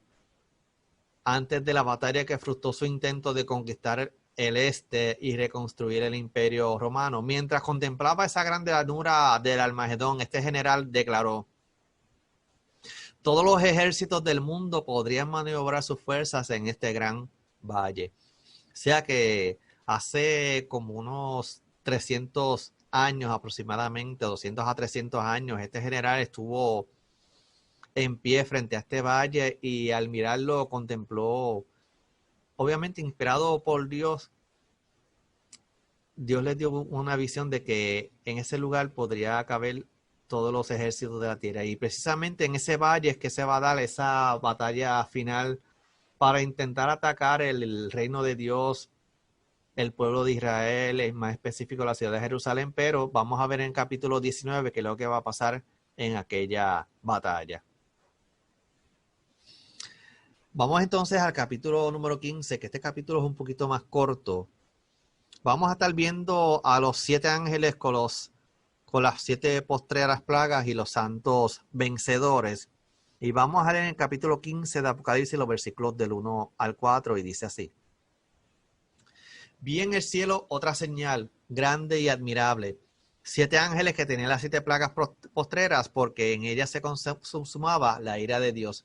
antes de la batalla que frustró su intento de conquistar el este y reconstruir el imperio romano. Mientras contemplaba esa gran llanura del Armagedón, este general declaró: todos los ejércitos del mundo podrían maniobrar sus fuerzas en este gran valle. O sea que hace como unos 300 años aproximadamente, 200 a 300 años, este general estuvo en pie frente a este valle y al mirarlo contempló, obviamente inspirado por Dios. Dios les dio una visión de que en ese lugar podría caber todos los ejércitos de la tierra, y precisamente en ese valle es que se va a dar esa batalla final para intentar atacar el reino de Dios, el pueblo de Israel, es más específico la ciudad de Jerusalén, pero vamos a ver en el capítulo 19 qué es lo que va a pasar en aquella batalla. Vamos entonces al capítulo número 15, que este capítulo es un poquito más corto. Vamos a estar viendo a los 7 ángeles con las 7 postreras plagas y los santos vencedores. Y vamos a leer en el capítulo 15 de Apocalipsis los versículos del 1 al 4 y dice así: vi en el cielo otra señal grande y admirable, 7 ángeles que tenían las 7 plagas postreras, porque en ellas se consumaba la ira de Dios.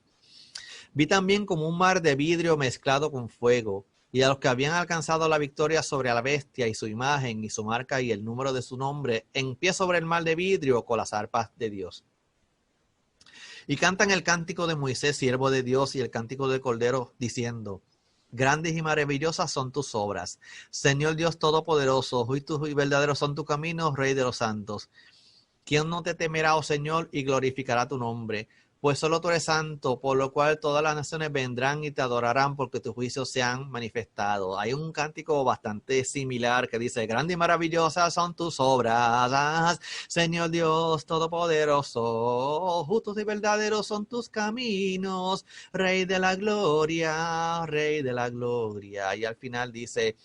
Vi también como un mar de vidrio mezclado con fuego, y a los que habían alcanzado la victoria sobre la bestia y su imagen y su marca y el número de su nombre, en pie sobre el mar de vidrio con las arpas de Dios. Y cantan el cántico de Moisés, siervo de Dios, y el cántico del Cordero, diciendo: grandes y maravillosas son tus obras, Señor Dios Todopoderoso, justos y verdaderos son tus caminos, Rey de los santos. ¿Quién no te temerá, oh Señor, y glorificará tu nombre? Pues solo tú eres santo, por lo cual todas las naciones vendrán y te adorarán, porque tus juicios se han manifestado. Hay un cántico bastante similar que dice: grandes y maravillosas son tus obras, Señor Dios Todopoderoso, justos y verdaderos son tus caminos, Rey de la gloria, Rey de la gloria. Y al final dice: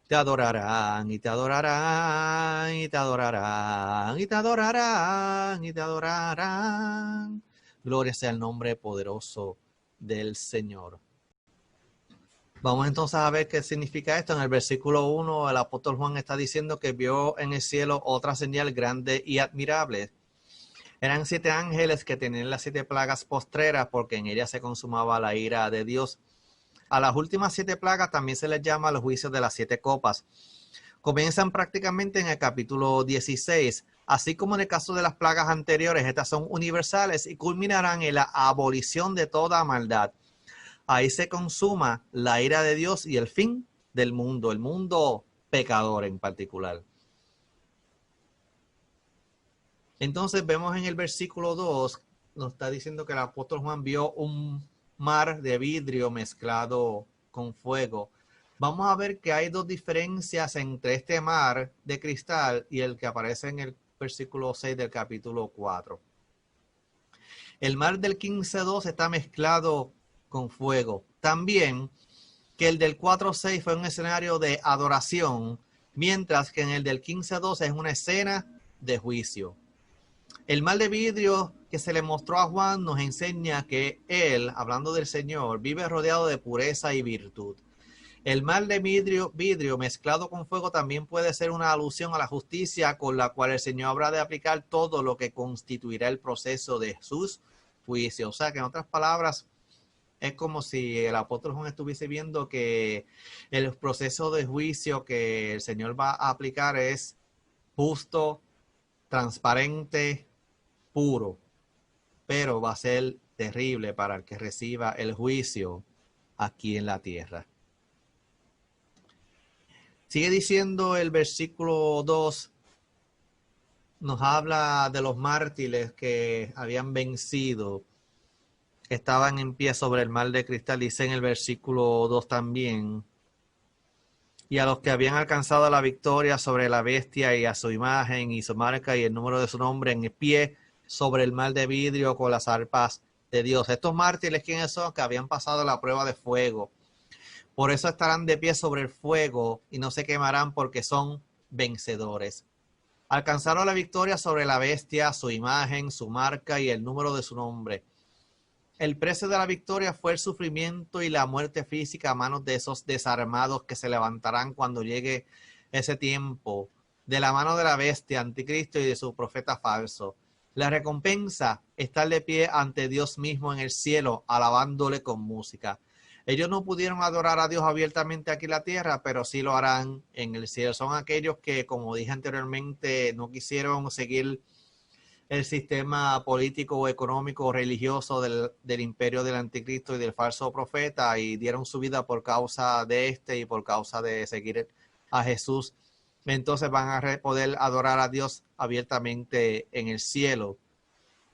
te adorarán y te adorarán y te adorarán y te adorarán y te adorarán. Gloria sea el nombre poderoso del Señor. Vamos entonces a ver qué significa esto. En el versículo 1, el apóstol Juan está diciendo que vio en el cielo otra señal grande y admirable. Eran 7 ángeles que tenían las 7 plagas postreras, porque en ellas se consumaba la ira de Dios. A las últimas 7 plagas también se les llama los juicios de las 7 copas. Comienzan prácticamente en el capítulo 16, Así como en el caso de las plagas anteriores, estas son universales y culminarán en la abolición de toda maldad. Ahí se consuma la ira de Dios y el fin del mundo, el mundo pecador en particular. Entonces vemos en el versículo 2, nos está diciendo que el apóstol Juan vio un mar de vidrio mezclado con fuego. Vamos a ver que hay dos diferencias entre este mar de cristal y el que aparece en el versículo 6 del capítulo 4. El mar del 15:2 está mezclado con fuego. También que el del 4:6 fue un escenario de adoración, mientras que en el del 15:2 es una escena de juicio. El mar de vidrio que se le mostró a Juan nos enseña que él, hablando del Señor, vive rodeado de pureza y virtud. El mar de vidrio mezclado con fuego también puede ser una alusión a la justicia con la cual el Señor habrá de aplicar todo lo que constituirá el proceso de sus juicios. O sea que en otras palabras, es como si el apóstol Juan estuviese viendo que el proceso de juicio que el Señor va a aplicar es justo, transparente, puro, pero va a ser terrible para el que reciba el juicio aquí en la tierra. Sigue diciendo el versículo 2, nos habla de los mártires que habían vencido, que estaban en pie sobre el mar de cristal, dice en el versículo 2 también, y a los que habían alcanzado la victoria sobre la bestia y a su imagen y su marca y el número de su nombre en pie sobre el mar de vidrio con las arpas de Dios. Estos mártires, ¿quiénes son? Que habían pasado la prueba de fuego. Por eso estarán de pie sobre el fuego y no se quemarán porque son vencedores. Alcanzaron la victoria sobre la bestia, su imagen, su marca y el número de su nombre. El precio de la victoria fue el sufrimiento y la muerte física a manos de esos desarmados que se levantarán cuando llegue ese tiempo, de la mano de la bestia, anticristo y de su profeta falso. La recompensa, estar de pie ante Dios mismo en el cielo, alabándole con música. Ellos no pudieron adorar a Dios abiertamente aquí en la tierra, pero sí lo harán en el cielo. Son aquellos que, como dije anteriormente, no quisieron seguir el sistema político o económico o religioso del imperio del anticristo y del falso profeta y dieron su vida por causa de este y por causa de seguir a Jesús. Entonces van a poder adorar a Dios abiertamente en el cielo.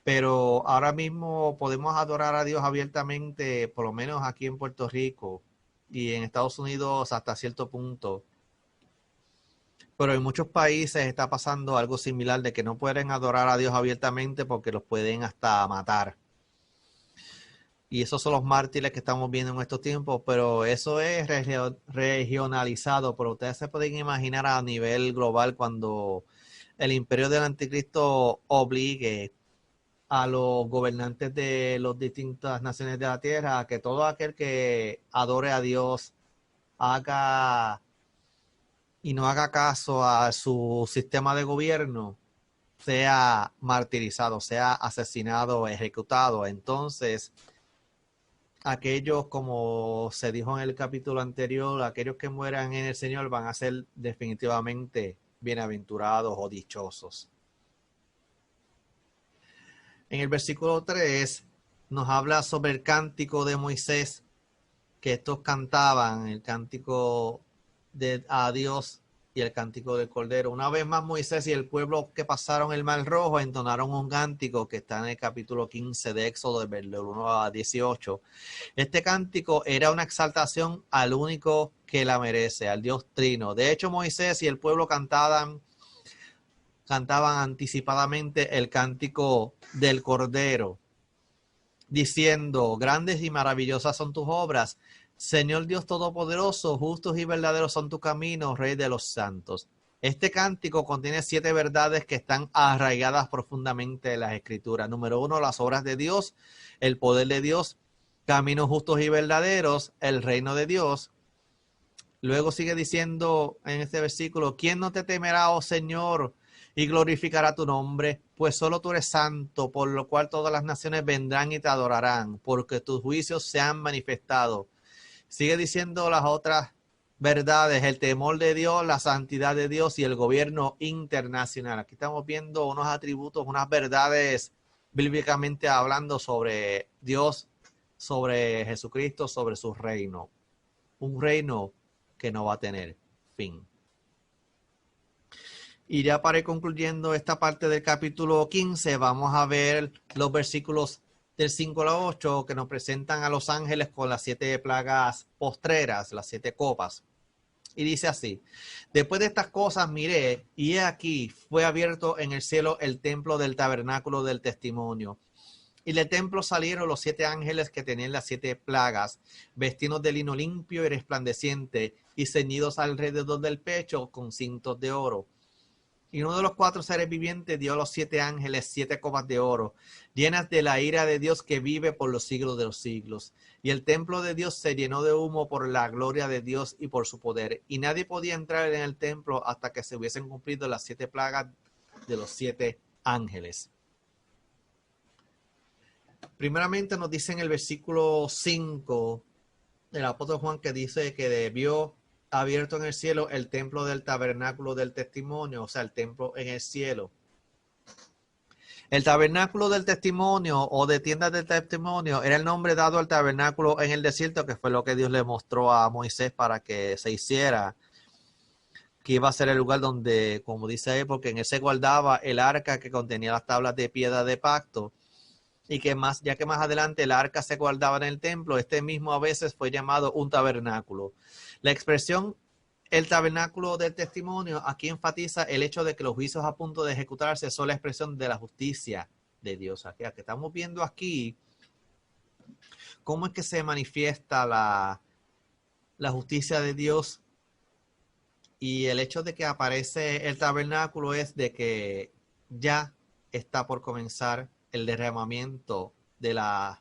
Pero ahora mismo podemos adorar a Dios abiertamente, por lo menos aquí en Puerto Rico y en Estados Unidos hasta cierto punto. Pero en muchos países está pasando algo similar de que no pueden adorar a Dios abiertamente porque los pueden hasta matar. Y esos son los mártires que estamos viendo en estos tiempos, pero eso es regionalizado. Pero ustedes se pueden imaginar a nivel global cuando el imperio del anticristo obligue a los gobernantes de las distintas naciones de la tierra a que todo aquel que adore a Dios haga y no haga caso a su sistema de gobierno, sea martirizado, sea asesinado o ejecutado. Entonces, aquellos, como se dijo en el capítulo anterior, aquellos que mueran en el Señor van a ser definitivamente bienaventurados o dichosos. En el versículo 3 nos habla sobre el cántico de Moisés que estos cantaban, el cántico a Dios y el cántico del Cordero. Una vez más Moisés y el pueblo que pasaron el Mar Rojo entonaron un cántico que está en el capítulo 15 de Éxodo, del 1 a 18. Este cántico era una exaltación al único que la merece, al Dios Trino. De hecho, Moisés y el pueblo cantaban anticipadamente el cántico del Cordero, diciendo: grandes y maravillosas son tus obras, Señor Dios Todopoderoso, justos y verdaderos son tus caminos, Rey de los santos. Este cántico contiene 7 verdades que están arraigadas profundamente en las Escrituras. Número 1, las obras de Dios, el poder de Dios, caminos justos y verdaderos, el reino de Dios. Luego sigue diciendo en este versículo: ¿quién no te temerá, oh Señor, y glorificará tu nombre? Pues solo tú eres santo, por lo cual todas las naciones vendrán y te adorarán, porque tus juicios se han manifestado. Sigue diciendo las otras verdades: el temor de Dios, la santidad de Dios y el gobierno internacional. Aquí estamos viendo unos atributos, unas verdades bíblicamente hablando sobre Dios, sobre Jesucristo, sobre su reino. Un reino que no va a tener fin. Y ya para ir concluyendo esta parte del capítulo 15, vamos a ver los versículos del 5 al 8 que nos presentan a los ángeles con las 7 plagas postreras, las 7 copas. Y dice así: después de estas cosas miré, y he aquí fue abierto en el cielo el templo del tabernáculo del testimonio. Y del templo salieron los 7 ángeles que tenían las 7 plagas, vestidos de lino limpio y resplandeciente, y ceñidos alrededor del pecho con cintos de oro. Y uno de los 4 seres vivientes dio a los 7 ángeles 7 copas de oro, llenas de la ira de Dios que vive por los siglos de los siglos. Y el templo de Dios se llenó de humo por la gloria de Dios y por su poder. Y nadie podía entrar en el templo hasta que se hubiesen cumplido las 7 plagas de los 7 ángeles. Primeramente nos dice en el versículo 5 el apóstol Juan, que dice que vio abierto en el cielo el templo del tabernáculo del testimonio, o sea, el templo en el cielo. El tabernáculo del testimonio o de tiendas del testimonio era el nombre dado al tabernáculo en el desierto, que fue lo que Dios le mostró a Moisés para que se hiciera, que iba a ser el lugar donde, como dice ahí, porque en él se guardaba el arca que contenía las tablas de piedra de pacto, y que más, ya que más adelante el arca se guardaba en el templo, este mismo a veces fue llamado un tabernáculo. La expresión el tabernáculo del testimonio aquí enfatiza el hecho de que los juicios a punto de ejecutarse son la expresión de la justicia de Dios. Aquí que estamos viendo aquí cómo es que se manifiesta la justicia de Dios, y el hecho de que aparece el tabernáculo es de que ya está por comenzar el derramamiento de las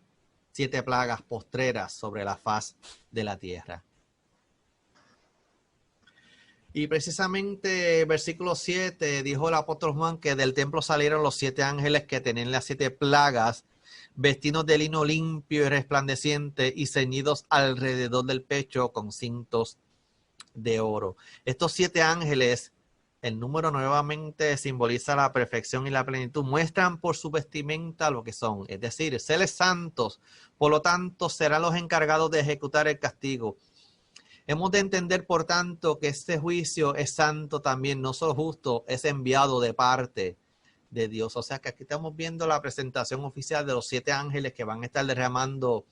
7 plagas postreras sobre la faz de la tierra. Y precisamente versículo 7 dijo el apóstol Juan que del templo salieron los 7 ángeles que tenían las 7 plagas, vestidos de lino limpio y resplandeciente y ceñidos alrededor del pecho con cintos de oro. Estos 7 ángeles, el número nuevamente simboliza la perfección y la plenitud, muestran por su vestimenta lo que son, es decir, seres santos, por lo tanto serán los encargados de ejecutar el castigo. Hemos de entender, por tanto, que este juicio es santo también, no solo justo, es enviado de parte de Dios. O sea que aquí estamos viendo la presentación oficial de los 7 ángeles que van a estar derramando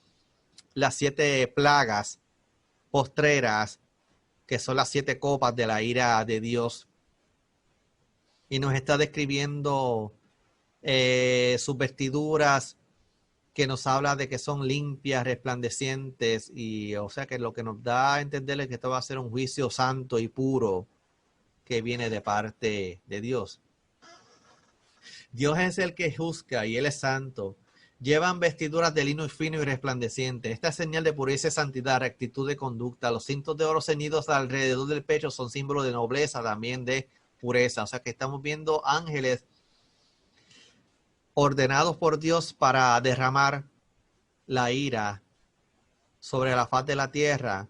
las 7 plagas postreras, que son las 7 copas de la ira de Dios. Y nos está describiendo sus vestiduras, que nos habla de que son limpias, resplandecientes, y o sea que lo que nos da a entender es que esto va a ser un juicio santo y puro que viene de parte de Dios. Dios es el que juzga y Él es santo. Llevan vestiduras de lino fino y resplandeciente. Esta es señal de pureza y santidad, rectitud de conducta. Los cintos de oro ceñidos alrededor del pecho son símbolos de nobleza, también de pureza. O sea que estamos viendo ángeles ordenados por Dios para derramar la ira sobre la faz de la tierra,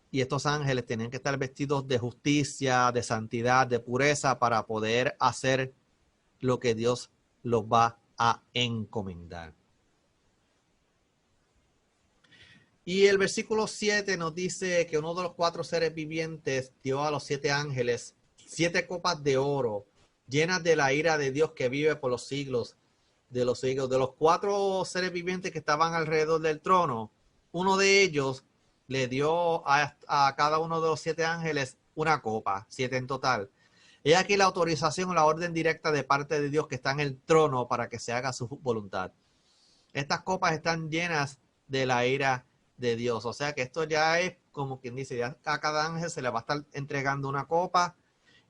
y estos ángeles tienen que estar vestidos de justicia, de santidad, de pureza, para poder hacer lo que Dios los va a encomendar. Y el versículo 7 nos dice que uno de los 4 seres vivientes dio a los 7 ángeles 7 copas de oro, llenas de la ira de Dios que vive por los siglos de los siglos. De los 4 seres vivientes que estaban alrededor del trono, uno de ellos le dio a cada uno de los 7 ángeles una copa, 7 en total. He aquí la autorización o la orden directa de parte de Dios que está en el trono para que se haga su voluntad. Estas copas están llenas de la ira de Dios. O sea que esto ya es como quien dice, ya a cada ángel se le va a estar entregando una copa,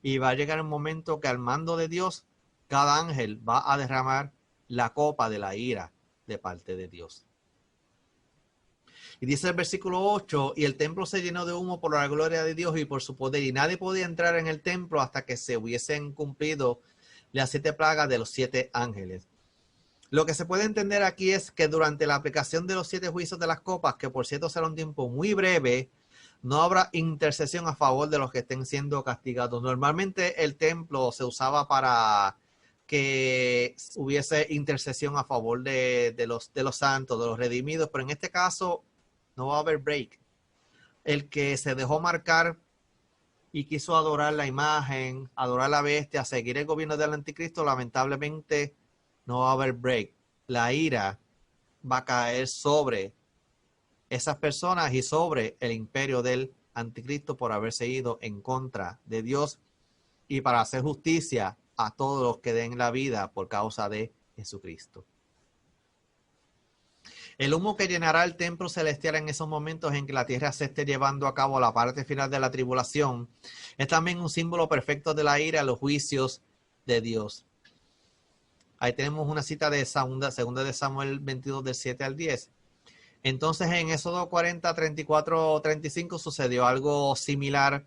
y va a llegar un momento que al mando de Dios, cada ángel va a derramar la copa de la ira de parte de Dios. Y dice el versículo 8, y el templo se llenó de humo por la gloria de Dios y por su poder, y nadie podía entrar en el templo hasta que se hubiesen cumplido las 7 plagas de los 7 ángeles. Lo que se puede entender aquí es que durante la aplicación de los 7 juicios de las copas, que por cierto será un tiempo muy breve, No habrá intercesión a favor de los que estén siendo castigados. Normalmente el templo se usaba para que hubiese intercesión a favor de los santos, de los redimidos, pero en este caso no va a haber break. El que se dejó marcar y quiso adorar la imagen, adorar la bestia, seguir el gobierno del anticristo, lamentablemente no va a haber break. La ira va a caer sobre esas personas y sobre el imperio del anticristo por haberse ido en contra de Dios y para hacer justicia a todos los que den la vida por causa de Jesucristo. El humo que llenará el templo celestial en esos momentos en que la tierra se esté llevando a cabo la parte final de la tribulación es también un símbolo perfecto de la ira a los juicios de Dios. Ahí tenemos una cita de segunda de Samuel 22 del 7 al 10. Entonces en Éxodo 40, 34, 35 sucedió algo similar,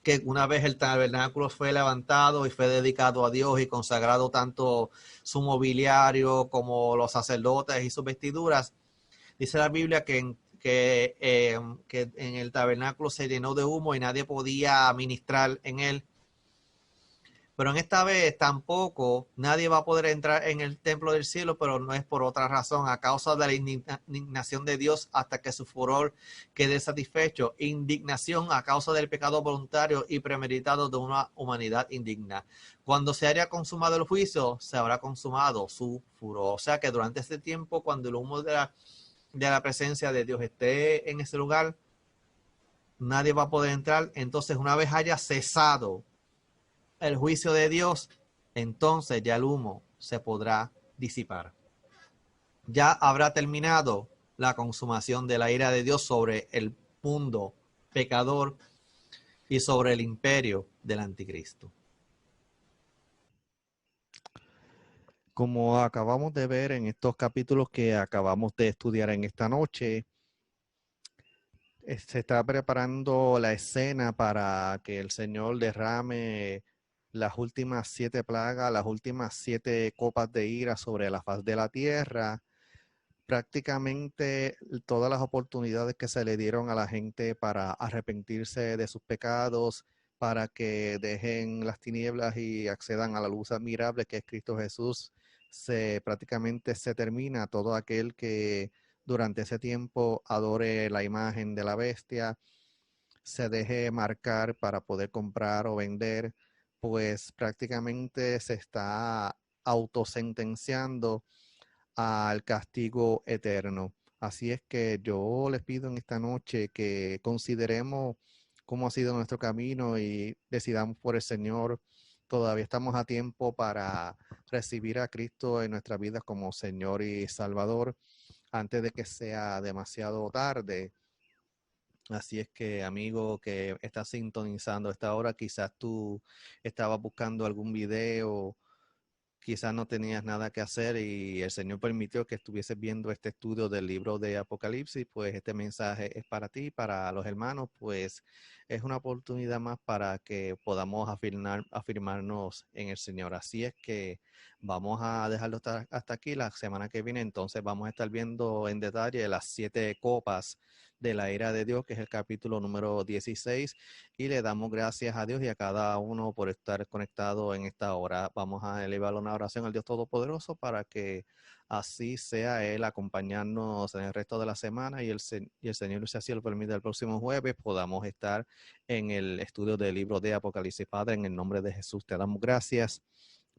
que una vez el tabernáculo fue levantado y fue dedicado a Dios y consagrado tanto su mobiliario como los sacerdotes y sus vestiduras, dice la Biblia que en el tabernáculo se llenó de humo y nadie podía ministrar en él. Pero en esta vez tampoco nadie va a poder entrar en el templo del cielo, pero no es por otra razón, a causa de la indignación de Dios hasta que su furor quede satisfecho. Indignación a causa del pecado voluntario y premeditado de una humanidad indigna. Cuando se haya consumado el juicio, se habrá consumado su furor. O sea que durante este tiempo, cuando el humo de la presencia de Dios esté en ese lugar, nadie va a poder entrar. Entonces, una vez haya cesado el juicio de Dios, entonces ya el humo se podrá disipar. Ya habrá terminado la consumación de la ira de Dios sobre el mundo pecador y sobre el imperio del anticristo. Como acabamos de ver en estos capítulos que acabamos de estudiar en esta noche, se está preparando la escena para que el Señor derrame las últimas 7 plagas, las últimas 7 copas de ira sobre la faz de la tierra. Prácticamente todas las oportunidades que se le dieron a la gente para arrepentirse de sus pecados, para que dejen las tinieblas y accedan a la luz admirable que es Cristo Jesús, prácticamente se termina. Todo aquel que durante ese tiempo adore la imagen de la bestia, se deje marcar para poder comprar o vender, pues prácticamente se está autosentenciando al castigo eterno. Así es que yo les pido en esta noche que consideremos cómo ha sido nuestro camino y decidamos por el Señor. Todavía estamos a tiempo para recibir a Cristo en nuestra vida como Señor y Salvador antes de que sea demasiado tarde. Así es que, amigo que estás sintonizando esta hora, quizás tú estabas buscando algún video, quizás no tenías nada que hacer y el Señor permitió que estuvieses viendo este estudio del libro de Apocalipsis, pues este mensaje es para ti, para los hermanos, pues es una oportunidad más para que podamos afirmarnos en el Señor. Así es que vamos a dejarlo hasta aquí. La semana que viene entonces vamos a estar viendo en detalle las 7 copas de la ira de Dios, que es el capítulo número 16, y le damos gracias a Dios y a cada uno por estar conectado en esta hora. Vamos a elevar una oración al Dios Todopoderoso para que así sea Él acompañarnos en el resto de la semana y el Señor, si así lo permite, el próximo jueves podamos estar en el estudio del libro de Apocalipsis. Padre, en el nombre de Jesús te damos gracias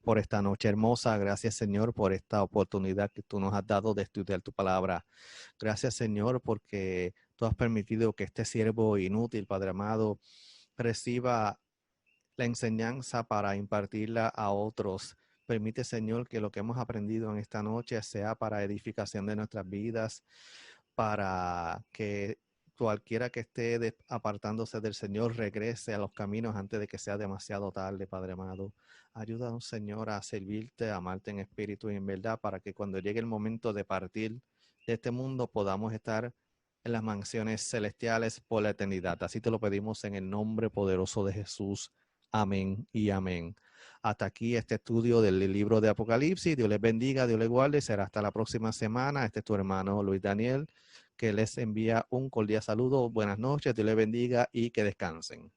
por esta noche hermosa. Gracias, Señor, por esta oportunidad que tú nos has dado de estudiar tu palabra. Gracias, Señor, porque tú has permitido que este siervo inútil, Padre amado, reciba la enseñanza para impartirla a otros. Permite, Señor, que lo que hemos aprendido en esta noche sea para edificación de nuestras vidas, para que cualquiera que esté apartándose del Señor regrese a los caminos antes de que sea demasiado tarde, Padre amado. Ayúdanos, Señor, a servirte, a amarte en espíritu y en verdad, para que cuando llegue el momento de partir de este mundo podamos estar en las mansiones celestiales por la eternidad. Así te lo pedimos en el nombre poderoso de Jesús. Amén y amén. Hasta aquí este estudio del libro de Apocalipsis. Dios les bendiga, Dios les guarde. Será hasta la próxima semana. Este es tu hermano Luis Daniel, que les envía un cordial saludo. Buenas noches, Dios les bendiga y que descansen.